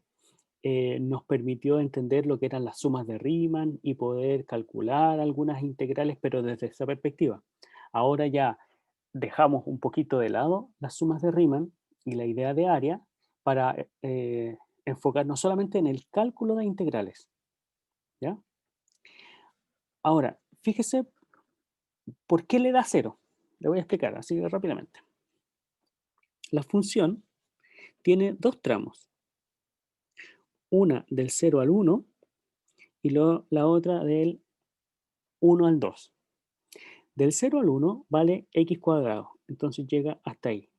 Speaker 1: nos permitió entender lo que eran las sumas de Riemann y poder calcular algunas integrales, pero desde esa perspectiva. Ahora ya dejamos un poquito de lado las sumas de Riemann y la idea de área para enfocarnos solamente en el cálculo de integrales. ¿Ya? Ahora, fíjese por qué le da 0. Le voy a explicar así rápidamente. La función tiene dos tramos. Una del 0 al 1 y la otra del 1 al 2. Del 0 al 1 vale x cuadrado, entonces llega hasta ahí.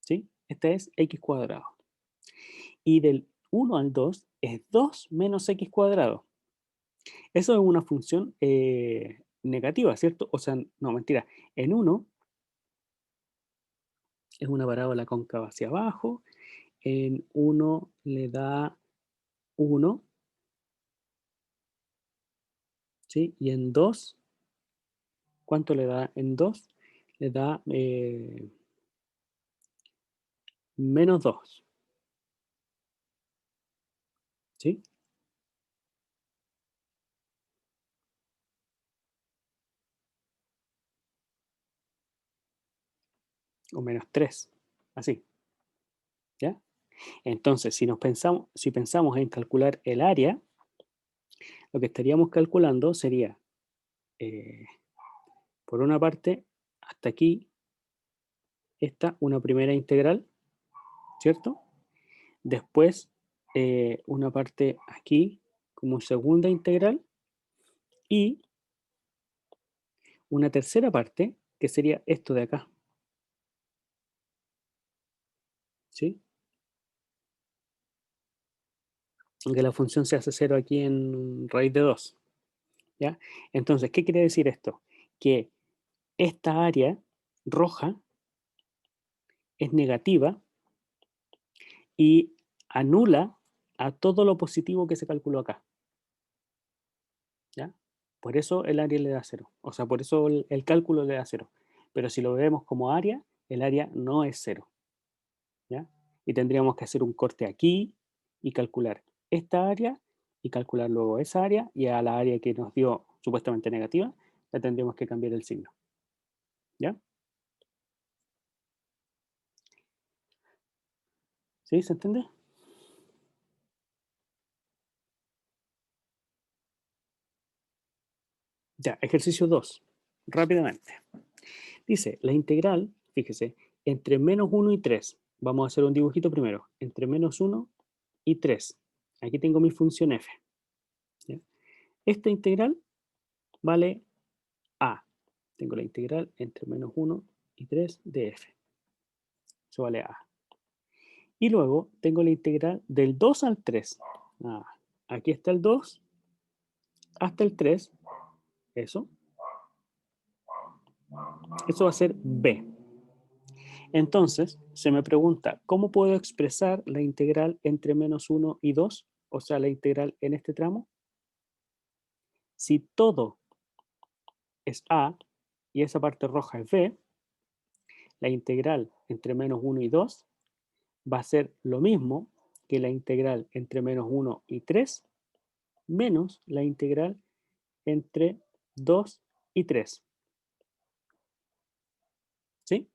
Speaker 1: ¿Sí? Esta es x cuadrado. Y del 1 al 2 es 2 menos x cuadrado. Eso es una función negativa, ¿cierto? O sea, no, mentira. En 1 es una parábola cóncava hacia abajo. En 1 le da 1. ¿Sí? Y en 2, ¿cuánto le da en 2? Le da menos 2. ¿Sí? O menos 3. Así. ¿Ya? Entonces, si pensamos en calcular el área, lo que estaríamos calculando sería, por una parte, hasta aquí, esta, una primera integral, ¿cierto? Después, una parte aquí, como segunda integral, y una tercera parte, que sería esto de acá. ¿Sí? Aunque la función se hace 0 aquí en raíz de 2. ¿Ya? Entonces, ¿qué quiere decir esto? Que esta área roja es negativa y anula a todo lo positivo que se calculó acá. ¿Ya? Por eso el área le da 0. O sea, por eso el cálculo le da 0. Pero si lo vemos como área, el área no es 0. ¿Ya? Y tendríamos que hacer un corte aquí y calcular esta área y calcular luego esa área, y a la área que nos dio supuestamente negativa le tendríamos que cambiar el signo. ¿Ya? ¿Sí? ¿Se entiende? Ya, ejercicio 2. Rápidamente. Dice, la integral, fíjese, entre menos 1 y 3. Vamos a hacer un dibujito primero. Entre menos 1 y 3. Aquí tengo mi función f. ¿Ya? Esta integral vale a. Tengo la integral entre menos 1 y 3 de f. Eso vale a. Y luego tengo la integral del 2 al 3. Aquí está el 2 hasta el 3. Eso. Eso va a ser b. Entonces, se me pregunta, ¿cómo puedo expresar la integral entre menos 1 y 2? O sea, la integral en este tramo. Si todo es a y esa parte roja es b, la integral entre menos 1 y 2 va a ser lo mismo que la integral entre menos 1 y 3 menos la integral entre 2 y 3. ¿Sí?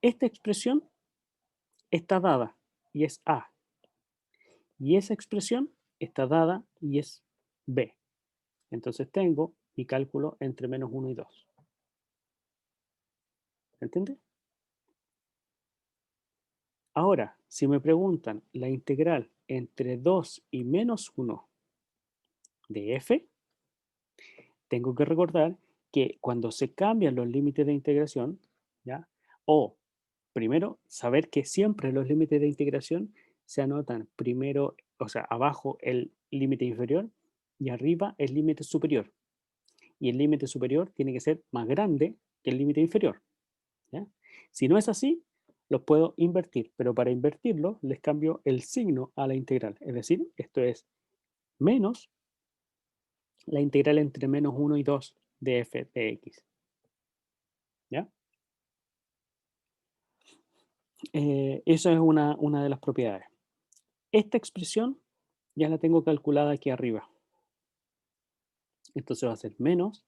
Speaker 1: Esta expresión está dada y es a. Y esa expresión está dada y es b. Entonces tengo mi cálculo entre menos 1 y 2. ¿Entiende? Ahora, si me preguntan la integral entre 2 y menos 1 de f, tengo que recordar que cuando se cambian los límites de integración, ¿ya? O primero, saber que siempre los límites de integración se anotan primero, o sea, abajo el límite inferior y arriba el límite superior. Y el límite superior tiene que ser más grande que el límite inferior. ¿Ya? Si no es así, los puedo invertir, pero para invertirlo les cambio el signo a la integral. Es decir, esto es menos la integral entre menos 1 y 2 de f de x. ¿Ya? Eso es una de las propiedades. Esta expresión ya la tengo calculada aquí arriba. Entonces va a ser menos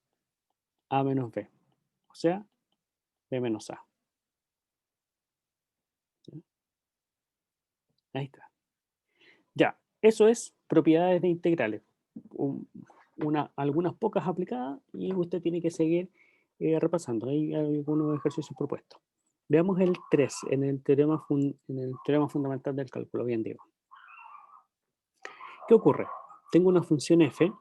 Speaker 1: a menos b. O sea, b menos a. ¿Ya? Ahí está. Ya, eso es propiedades de integrales. Algunas pocas aplicadas y usted tiene que seguir repasando. Hay algunos ejercicios propuestos. Veamos el 3 en el teorema fundamental del cálculo. Bien, digo. ¿Qué ocurre? Tengo una función f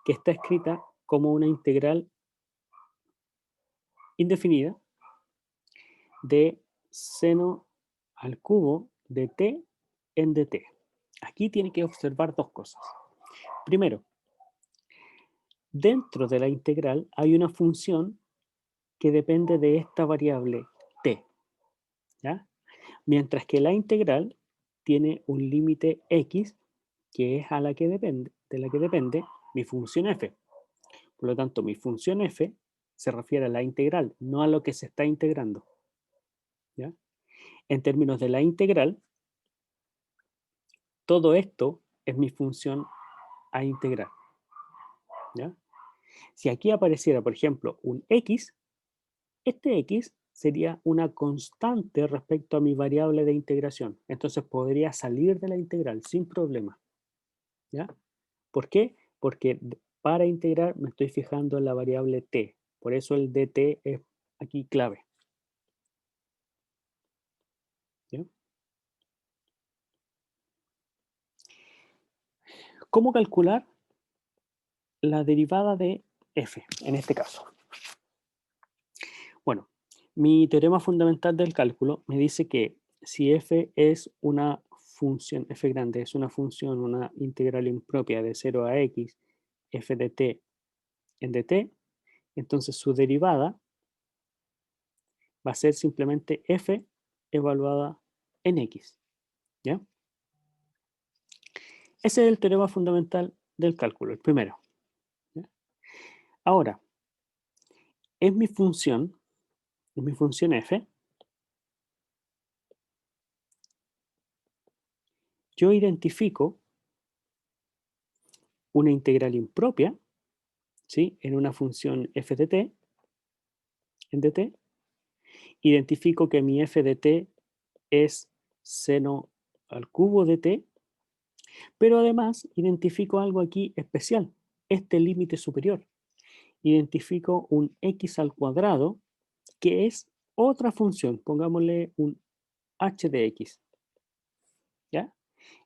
Speaker 1: que está escrita como una integral indefinida de seno al cubo de t en dt. Aquí tiene que observar dos cosas. Primero, dentro de la integral hay una función que depende de esta variable t, ¿ya? Mientras que la integral tiene un límite x que es de la que depende mi función f. Por lo tanto, mi función f se refiere a la integral, no a lo que se está integrando, ¿ya? En términos de la integral, todo esto es mi función a integrar, ¿ya? Si aquí apareciera, por ejemplo, un x, este x sería una constante respecto a mi variable de integración. Entonces podría salir de la integral sin problema, ¿ya? ¿Por qué? Porque para integrar me estoy fijando en la variable t. Por eso el dt es aquí clave, ¿ya? ¿Cómo calcular la derivada de f en este caso? Bueno, mi teorema fundamental del cálculo me dice que si f es una función, f grande es una función, una integral impropia de 0 a x, f de t en dt, entonces su derivada va a ser simplemente f evaluada en x, ¿ya? Ese es el teorema fundamental del cálculo, el primero, ¿ya? Ahora, en mi función f, yo identifico una integral impropia, ¿sí? En una función f de t, en dt, identifico que mi f de t es seno al cubo de t, pero además identifico algo aquí especial, este límite superior. Identifico un x al cuadrado, que es otra función, pongámosle un h de x, ¿ya?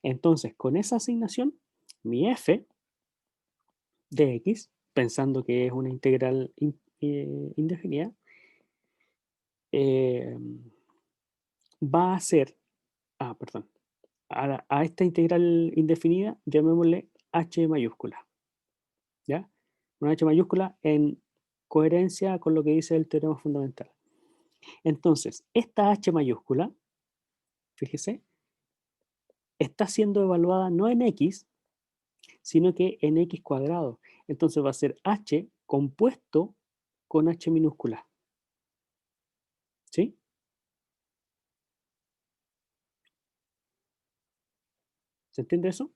Speaker 1: Entonces, con esa asignación, mi f de x, pensando que es una integral indefinida, eh, va a ser, perdón, a esta integral indefinida llamémosle h mayúscula, ¿ya? Una h mayúscula en coherencia con lo que dice el teorema fundamental. Entonces, esta h mayúscula, fíjese, está siendo evaluada no en x, sino que en x cuadrado. Entonces va a ser h compuesto con h minúscula. ¿Sí? ¿Se entiende eso?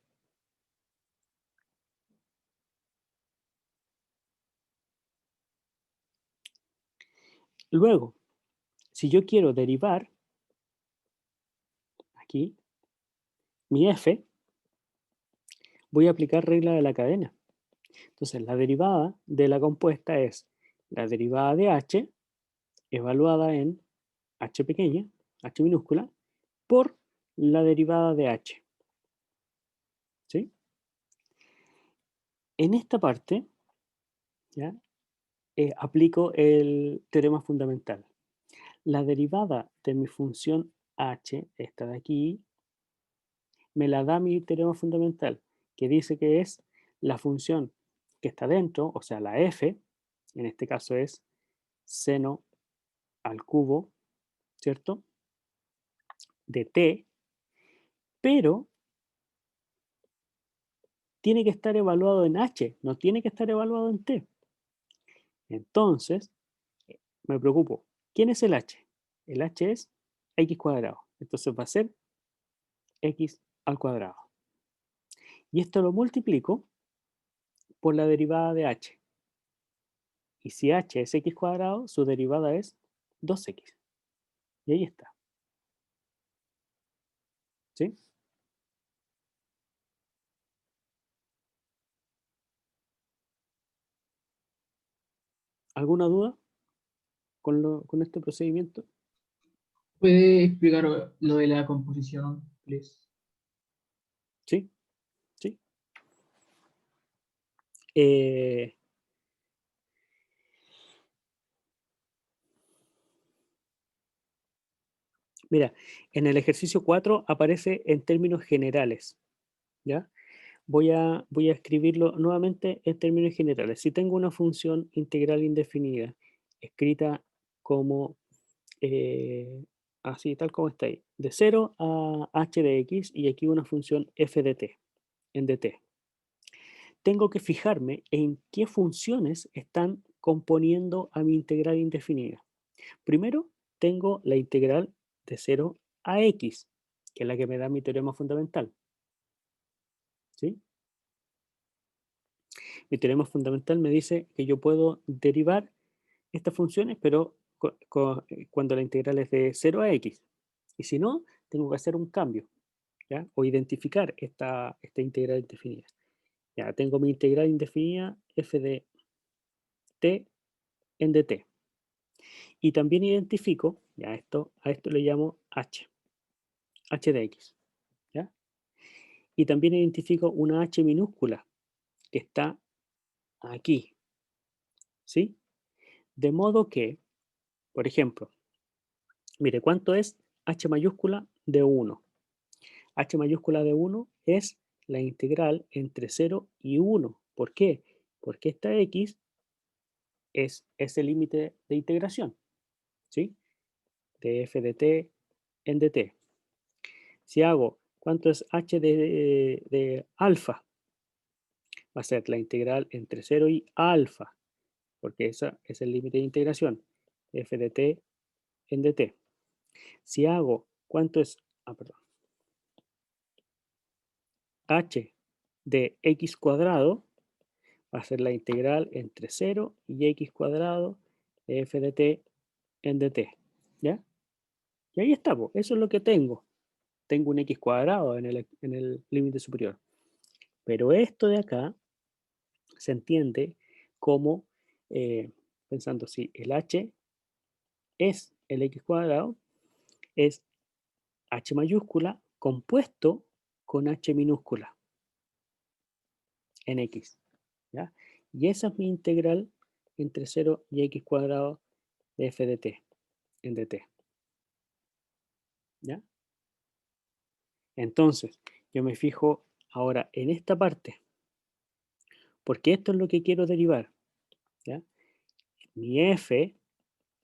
Speaker 1: Luego, si yo quiero derivar aquí mi f, voy a aplicar regla de la cadena. Entonces, la derivada de la compuesta es la derivada de h evaluada en h pequeña, h minúscula, por la derivada de h. ¿Sí? En esta parte, ¿ya? Aplico el teorema fundamental. La derivada de mi función h, esta de aquí, me la da mi teorema fundamental, que dice que es la función que está dentro, o sea, la f, en este caso es seno al cubo, ¿cierto? De t, pero tiene que estar evaluado en h, no tiene que estar evaluado en t. Entonces, me preocupo, ¿quién es el h? El h es x cuadrado, entonces va a ser x al cuadrado. Y esto lo multiplico por la derivada de h. Y si h es x cuadrado, su derivada es 2x. Y ahí está. ¿Sí? ¿Alguna duda con este procedimiento?
Speaker 5: ¿Puede explicar lo de la composición, please?
Speaker 1: ¿Sí? ¿Sí? Eh, mira, en el ejercicio 4 aparece en términos generales, ¿ya? Voy a escribirlo nuevamente en términos generales. Si tengo una función integral indefinida escrita como así, tal como está ahí, de 0 a h de x y aquí una función f de t, en dt. Tengo que fijarme en qué funciones están componiendo a mi integral indefinida. Primero, tengo la integral de 0 a x, que es la que me da mi teorema fundamental. ¿Sí? Mi teorema fundamental me dice que yo puedo derivar estas funciones, pero cuando la integral es de 0 a x. Y si no, tengo que hacer un cambio, ¿ya? O identificar esta integral indefinida. Ya tengo mi integral indefinida f de t en dt. Y también identifico, ya a esto le llamo h de x. ¿Ya? Y también identifico una h minúscula que está aquí. ¿Sí? De modo que, por ejemplo, mire, ¿cuánto es h mayúscula de 1? H mayúscula de 1 es la integral entre 0 y 1. ¿Por qué? Porque esta x es ese límite de integración, ¿sí? De f de t en dt. Si hago, ¿cuánto es h de alfa? Va a ser la integral entre 0 y alfa, porque ese es el límite de integración, f de t en dt. Si hago, ¿cuánto es? Perdón. H de x cuadrado va a ser la integral entre 0 y x cuadrado de f de t en dt. ¿Ya? Y ahí está, eso es lo que tengo. Tengo un x cuadrado en el límite superior. Pero esto de acá se entiende como, pensando si el h es el x cuadrado, es h mayúscula compuesto con h minúscula en x. ¿Ya? Y esa es mi integral entre 0 y x cuadrado de f de t en dt. ¿Ya? Entonces, yo me fijo ahora en esta parte, porque esto es lo que quiero derivar. ¿Ya? Mi f,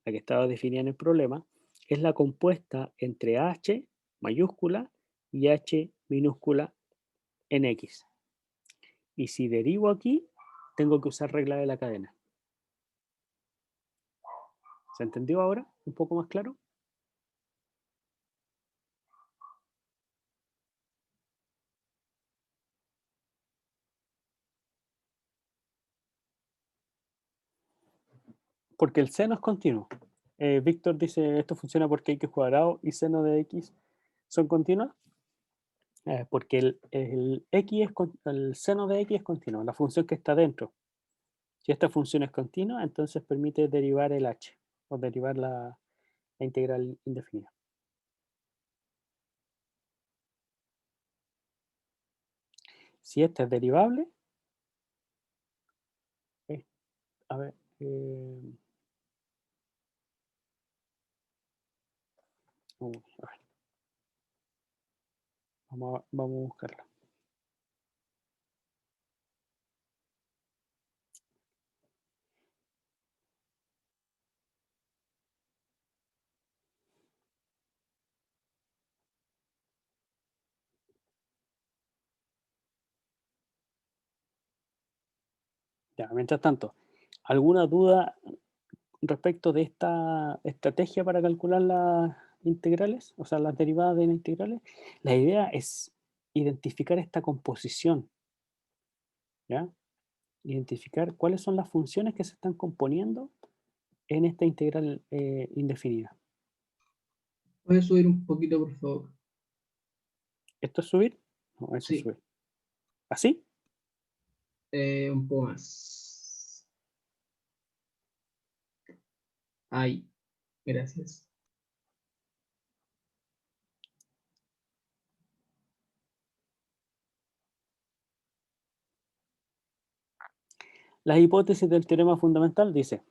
Speaker 1: la que estaba definida en el problema, es la compuesta entre h mayúscula y h minúscula en x. Y si derivo aquí, tengo que usar regla de la cadena. ¿Se entendió ahora? ¿Un poco más claro? Porque el seno es continuo. Víctor dice, esto funciona porque x cuadrado y seno de x son continuas. Porque el seno de x es continuo, la función que está dentro. Si esta función es continua, entonces permite derivar el h, o derivar la integral indefinida. Si esta es derivable, a ver, a ver, vamos a buscarla. Ya, mientras tanto, ¿alguna duda respecto de esta estrategia para calcular las integrales, o sea, las derivadas de las integrales? La idea es identificar esta composición, ¿ya? Identificar cuáles son las funciones que se están componiendo en esta integral indefinida.
Speaker 5: ¿Puedes subir un poquito, por favor?
Speaker 1: ¿Esto es subir? No, eso es
Speaker 5: Sí.
Speaker 1: subir. ¿Así?
Speaker 5: Un poco más. Ahí. Gracias.
Speaker 1: La hipótesis del teorema fundamental dice: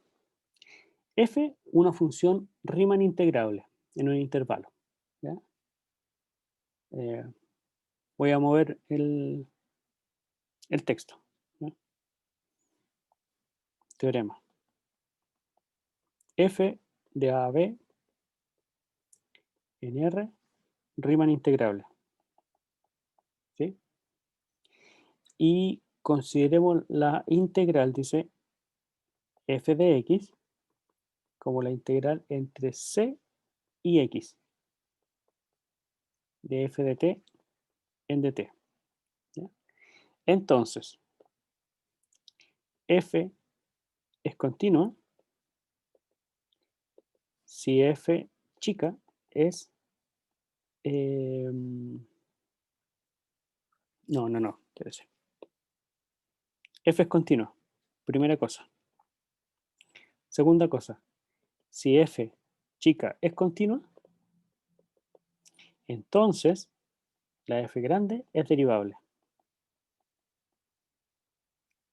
Speaker 1: f, una función Riemann integrable en un intervalo. ¿Ya? Voy a mover el texto. ¿Ya? Teorema. F de A a B en R, Riemann integrable. ¿Sí? Y consideremos la integral, dice, f de x como la integral entre c y x de f de t en dt. ¿Ya? Entonces, f es continua si f chica es... no, espérese. F es continua, primera cosa. Segunda cosa, si f chica es continua, entonces la f grande es derivable.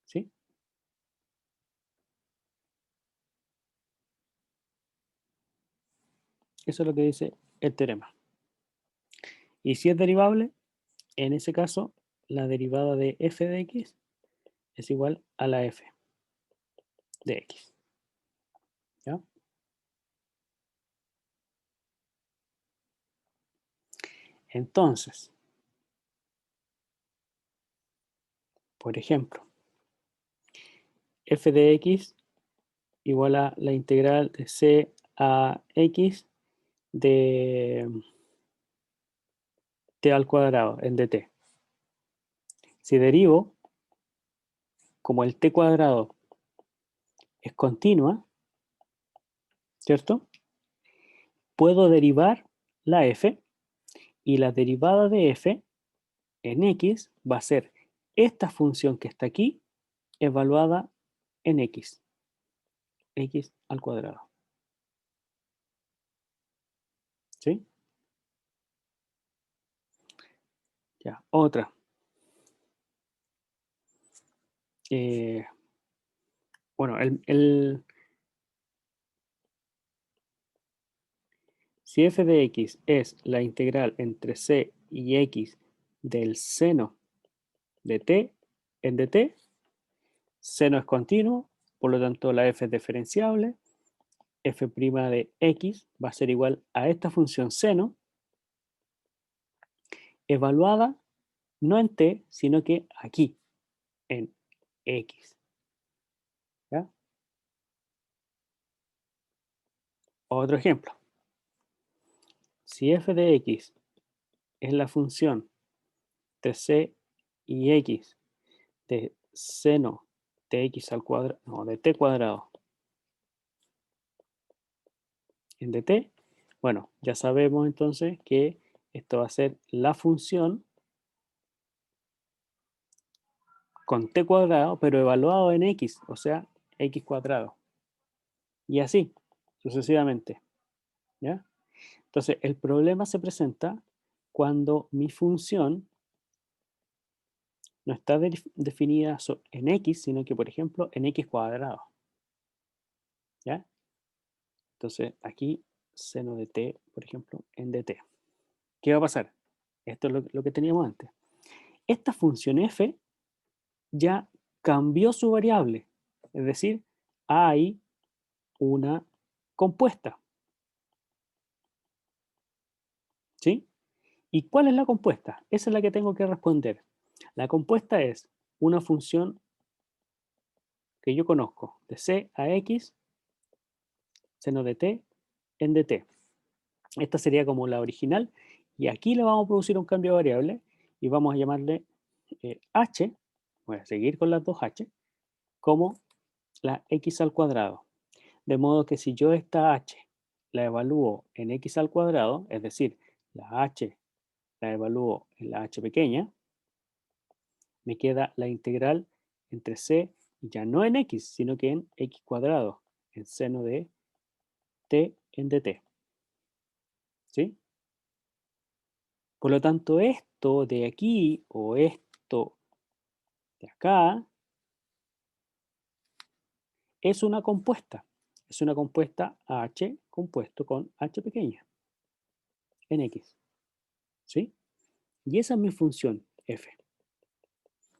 Speaker 1: ¿Sí? Eso es lo que dice el teorema. Y si es derivable, en ese caso, la derivada de f de x es igual a la f de x. ¿Ya? Entonces, por ejemplo, f de x igual a la integral de c a x de t al cuadrado en dt. Si derivo, como el t cuadrado es continua, ¿cierto? Puedo derivar la f y la derivada de f en x va a ser esta función que está aquí evaluada en x al cuadrado. ¿Sí? Ya, otra. Bueno, si f de x es la integral entre c y x del seno de t en dt, seno es continuo, por lo tanto la f es diferenciable, f' de x va a ser igual a esta función seno, evaluada no en t, sino que aquí, en x. ¿Ya? Otro ejemplo. Si f de x es la función de c y x de seno de x al cuadrado, no, de t cuadrado en dt, bueno, ya sabemos entonces que esto va a ser la función con t cuadrado, pero evaluado en x, o sea, x cuadrado. Y así, sucesivamente. ¿Ya? Entonces, el problema se presenta cuando mi función no está definida en x, sino que, por ejemplo, en x cuadrado. ¿Ya? Entonces, aquí, seno de t, por ejemplo, en dt. ¿Qué va a pasar? Esto es lo que teníamos antes. Esta función f ya cambió su variable. Es decir, hay una compuesta. ¿Sí? ¿Y cuál es la compuesta? Esa es la que tengo que responder. La compuesta es una función que yo conozco, de c a x, seno de t en dt. Esta sería como la original, y aquí le vamos a producir un cambio de variable, y vamos a llamarle h, voy a seguir con las dos h, como la x al cuadrado. De modo que si yo esta h la evalúo en x al cuadrado, es decir, la h la evalúo en la h pequeña, me queda la integral entre c, ya no en x, sino que en x cuadrado, en seno de t en dt. ¿Sí? Por lo tanto, esto de aquí o esto de acá es una compuesta. Es una compuesta h compuesto con h pequeña en x. ¿Sí? Y esa es mi función f.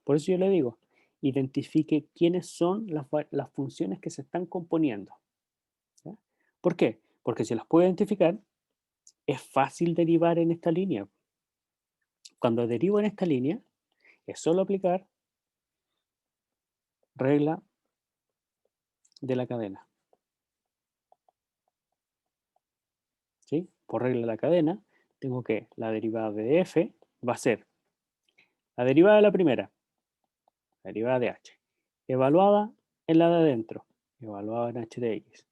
Speaker 1: Por eso yo le digo, identifique quiénes son las funciones que se están componiendo. ¿Ya? ¿Por qué? Porque si las puedo identificar, es fácil derivar en esta línea. Cuando derivo en esta línea, es solo aplicar regla de la cadena. ¿Sí? Por regla de la cadena, tengo que la derivada de f va a ser la derivada de la primera, la derivada de h, evaluada en la de adentro, evaluada en h de x,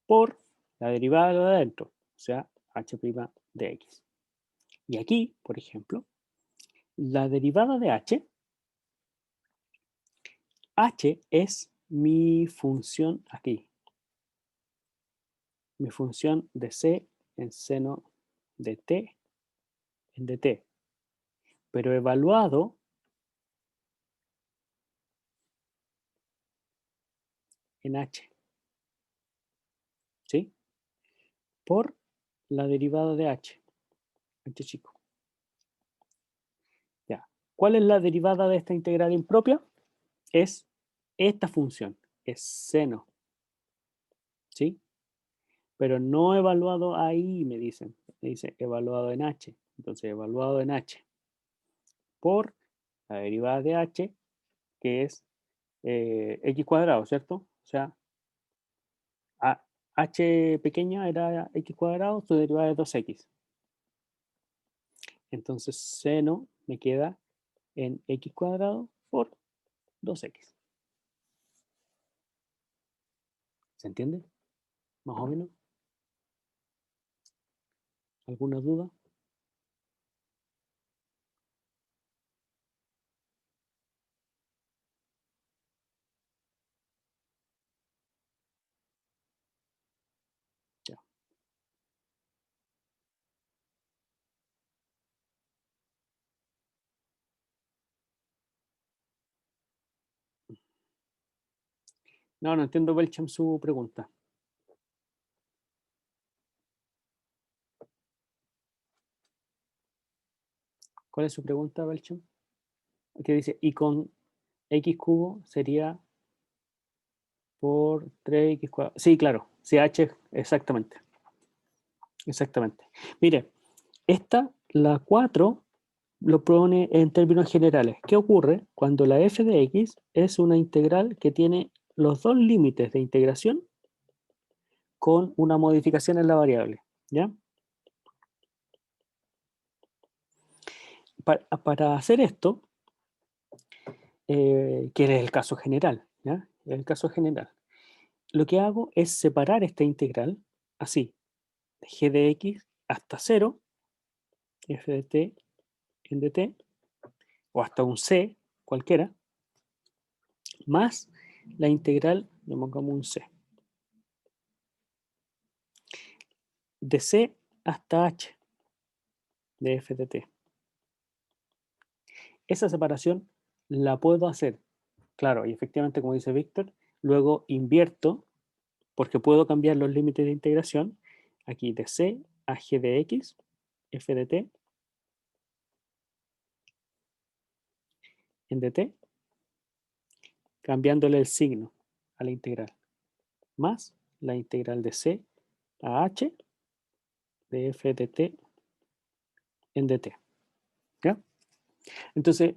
Speaker 1: por la derivada de la de adentro, o sea, h' de x. Y aquí, por ejemplo, la derivada de h es mi función aquí, mi función de c en seno de t en dt, pero evaluado en h, ¿sí? Por la derivada de h chico. Ya. ¿Cuál es la derivada de esta integral impropia? Es esta función, es seno, ¿sí? Pero no evaluado ahí, me dicen. Me dice evaluado en h. Entonces, evaluado en h por la derivada de h, que es x cuadrado, ¿cierto? O sea, h pequeña era x cuadrado, su derivada es 2x. Entonces, seno me queda en x cuadrado por 2x. ¿Se entiende? Más o menos. ¿Alguna duda? Ya. No entiendo, Belcham, su pregunta. ¿Cuál es su pregunta, Belcham? Que dice, y con x cubo sería por 3x cuadrado. Sí, claro, sí, h, exactamente. Exactamente. Mire, la 4, lo pone en términos generales. ¿Qué ocurre cuando la f de x es una integral que tiene los dos límites de integración con una modificación en la variable? ¿Ya? Para hacer esto, que es el caso general, ¿ya? El caso general. Lo que hago es separar esta integral así, de g de x hasta 0, f de t en dt, o hasta un c, cualquiera, más la integral, le pongamos un c, de c hasta h de f de t. Esa separación la puedo hacer, claro, y efectivamente, como dice Víctor, luego invierto, porque puedo cambiar los límites de integración, aquí de c a g de x, f de t, en dt, cambiándole el signo a la integral, más la integral de c a h de f de t en dt. ¿Ya? Entonces,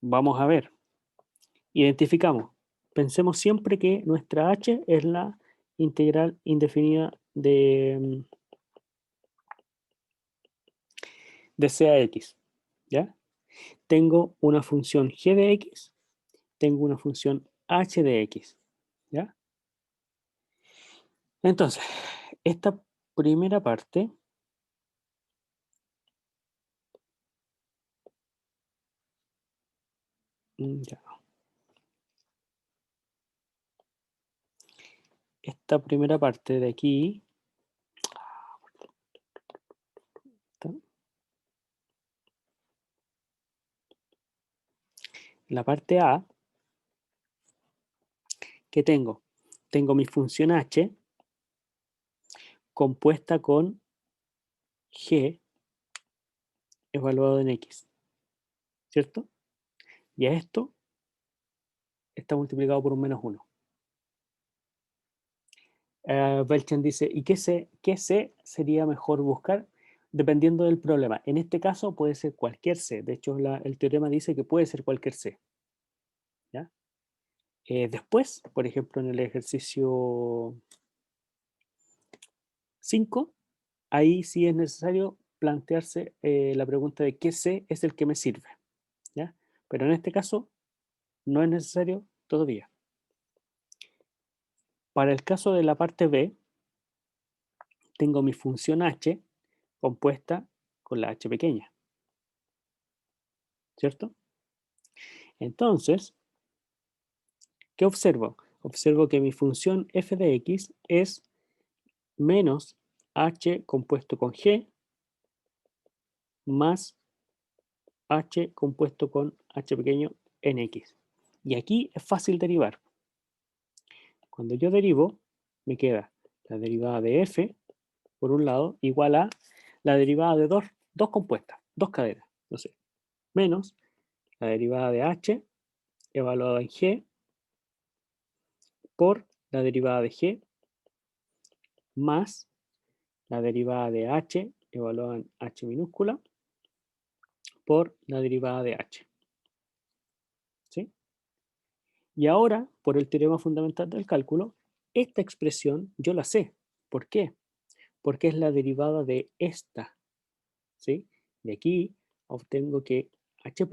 Speaker 1: vamos a ver. Identificamos. Pensemos siempre que nuestra h es la integral indefinida de c a x. ¿Ya? Tengo una función g de x, tengo una función h de x. ¿Ya? Entonces, esta primera parte Ya. Esta primera parte de aquí. La parte A, ¿qué tengo? Tengo mi función h compuesta con g evaluado en x, ¿cierto? Y a esto está multiplicado por un menos 1. Belchen dice, ¿y qué C sería mejor buscar? Dependiendo del problema. En este caso puede ser cualquier C. De hecho, el teorema dice que puede ser cualquier C. ¿Ya? Después, por ejemplo, en el ejercicio 5, ahí sí es necesario plantearse la pregunta de qué C es el que me sirve. ¿Ya? Pero en este caso no es necesario todavía. Para el caso de la parte B, tengo mi función h compuesta con la h pequeña, ¿cierto? Entonces, ¿qué observo? Observo que mi función f de x es menos h compuesto con g más h compuesto con h pequeño en x. Y aquí es fácil derivar. Cuando yo derivo, me queda la derivada de f, por un lado, igual a la derivada de dos compuestas, dos cadenas, no sé, menos la derivada de h evaluada en g por la derivada de g más la derivada de h evaluada en h minúscula por la derivada de h. ¿Sí? Y ahora, por el teorema fundamental del cálculo, esta expresión yo la sé. ¿Por qué? Porque es la derivada de esta. ¿Sí? De aquí obtengo que h'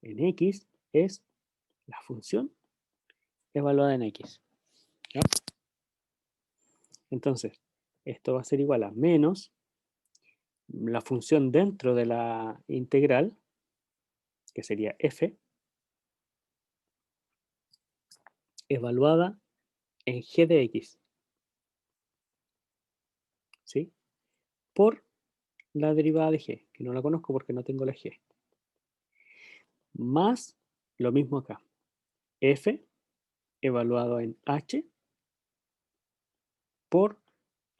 Speaker 1: en x es la función evaluada en x. ¿Ya? Entonces, esto va a ser igual a menos la función dentro de la integral, que sería f, evaluada en g de x, ¿sí? Por la derivada de g, que no la conozco porque no tengo la g. Más lo mismo acá, f evaluado en h por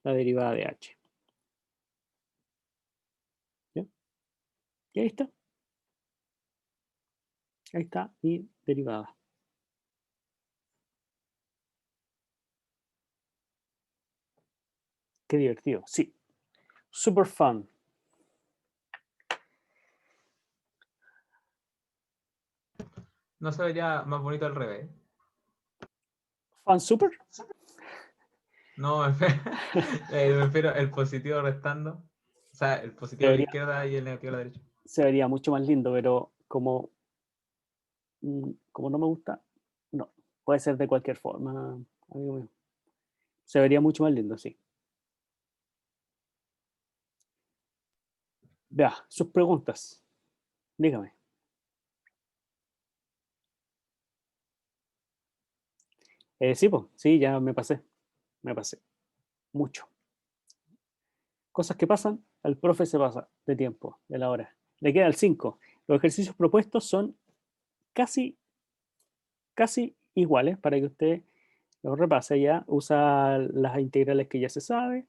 Speaker 1: la derivada de h. ¿Ya? Y ahí está. Ahí está mi derivada. Qué divertido. Sí. Super fun.
Speaker 6: No se vería más bonito al revés.
Speaker 1: ¿Fun super?
Speaker 6: No, me refiero el positivo restando. O sea, el positivo a la izquierda y el negativo a la derecha.
Speaker 1: Se vería mucho más lindo, pero como no me gusta, no. Puede ser de cualquier forma, amigo mío. Se vería mucho más lindo, sí. Vea, sus preguntas. Dígame. Sí, pues, sí, ya me pasé. Me pasé. Mucho. Cosas que pasan, al profe se pasa de tiempo, de la hora. Le queda el 5. Los ejercicios propuestos son casi iguales para que usted los repase ya. Usa las integrales que ya se sabe.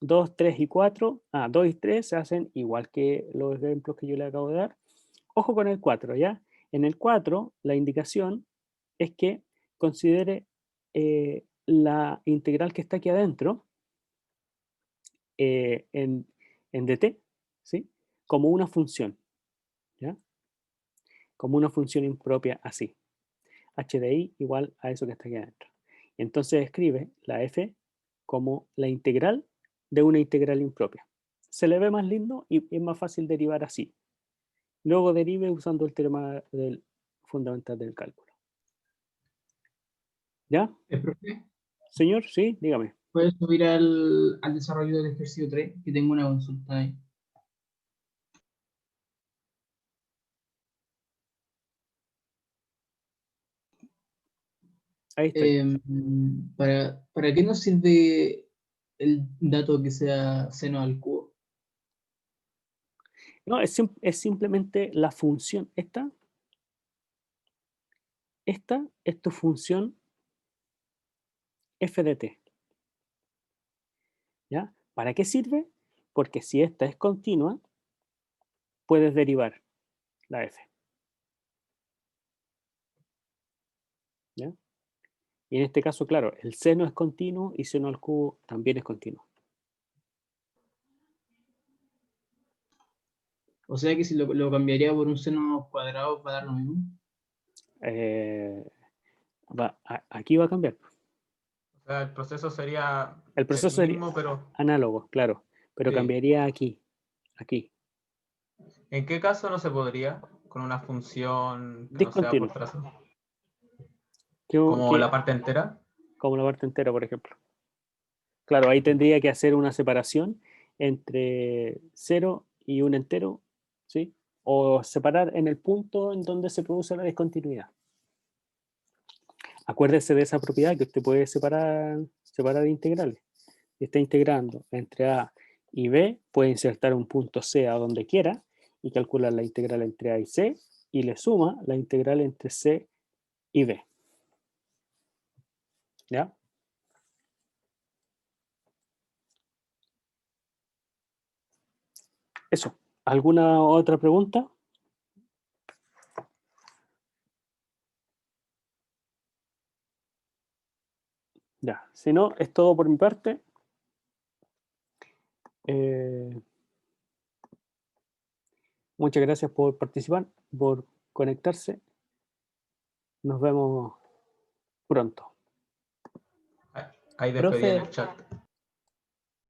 Speaker 1: 2, 3 y 4. 2 y 3 se hacen igual que los ejemplos que yo le acabo de dar. Ojo con el 4, ¿ya? En el 4, la indicación es que considere la integral que está aquí adentro en dt, ¿sí? Como una función, ¿ya? Como una función impropia así. h de i igual a eso que está aquí adentro. Entonces escribe la f como la integral de una integral impropia. Se le ve más lindo y es más fácil derivar así. Luego derive usando el teorema del fundamental del cálculo. ¿Ya?
Speaker 5: Profe,
Speaker 1: Señor, sí, dígame.
Speaker 5: ¿puedes subir al desarrollo del ejercicio 3? Que tengo una consulta ahí.
Speaker 1: Ahí está.
Speaker 5: ¿Para qué nos sirve el dato que sea seno al cubo?
Speaker 1: No, es simplemente la función. Esta es tu función f de t. ¿Ya? ¿Para qué sirve? Porque si esta es continua, puedes derivar la f. ¿Ya? Y en este caso, claro, el seno es continuo y seno al cubo también es continuo.
Speaker 5: O sea que si lo cambiaría por un seno cuadrado va a dar lo mismo.
Speaker 1: Aquí va a cambiar.
Speaker 6: O sea, el proceso sería
Speaker 1: El proceso sería
Speaker 6: mismo, pero
Speaker 1: análogo, claro, pero
Speaker 6: sí.
Speaker 1: cambiaría aquí.
Speaker 6: ¿En qué caso no se podría? Con una función que no sea por
Speaker 1: Discontinuo.
Speaker 6: trazo.
Speaker 1: Que-
Speaker 6: Como la parte entera.
Speaker 1: como la parte entera, por ejemplo. Claro, ahí tendría que hacer una separación entre 0 y un entero, ¿sí? O separar en el punto en donde se produce la discontinuidad. Acuérdese de esa propiedad que usted puede separar integrales. Si está integrando entre A y B, puede insertar un punto C a donde quiera y calcular la integral entre A y C y le suma la integral entre C y B. ¿Ya? Eso. ¿Alguna otra pregunta? Ya. Si no, es todo por mi parte. Muchas gracias por participar, por conectarse. Nos vemos pronto.
Speaker 6: Ahí despedí en
Speaker 2: Profe,
Speaker 6: el chat.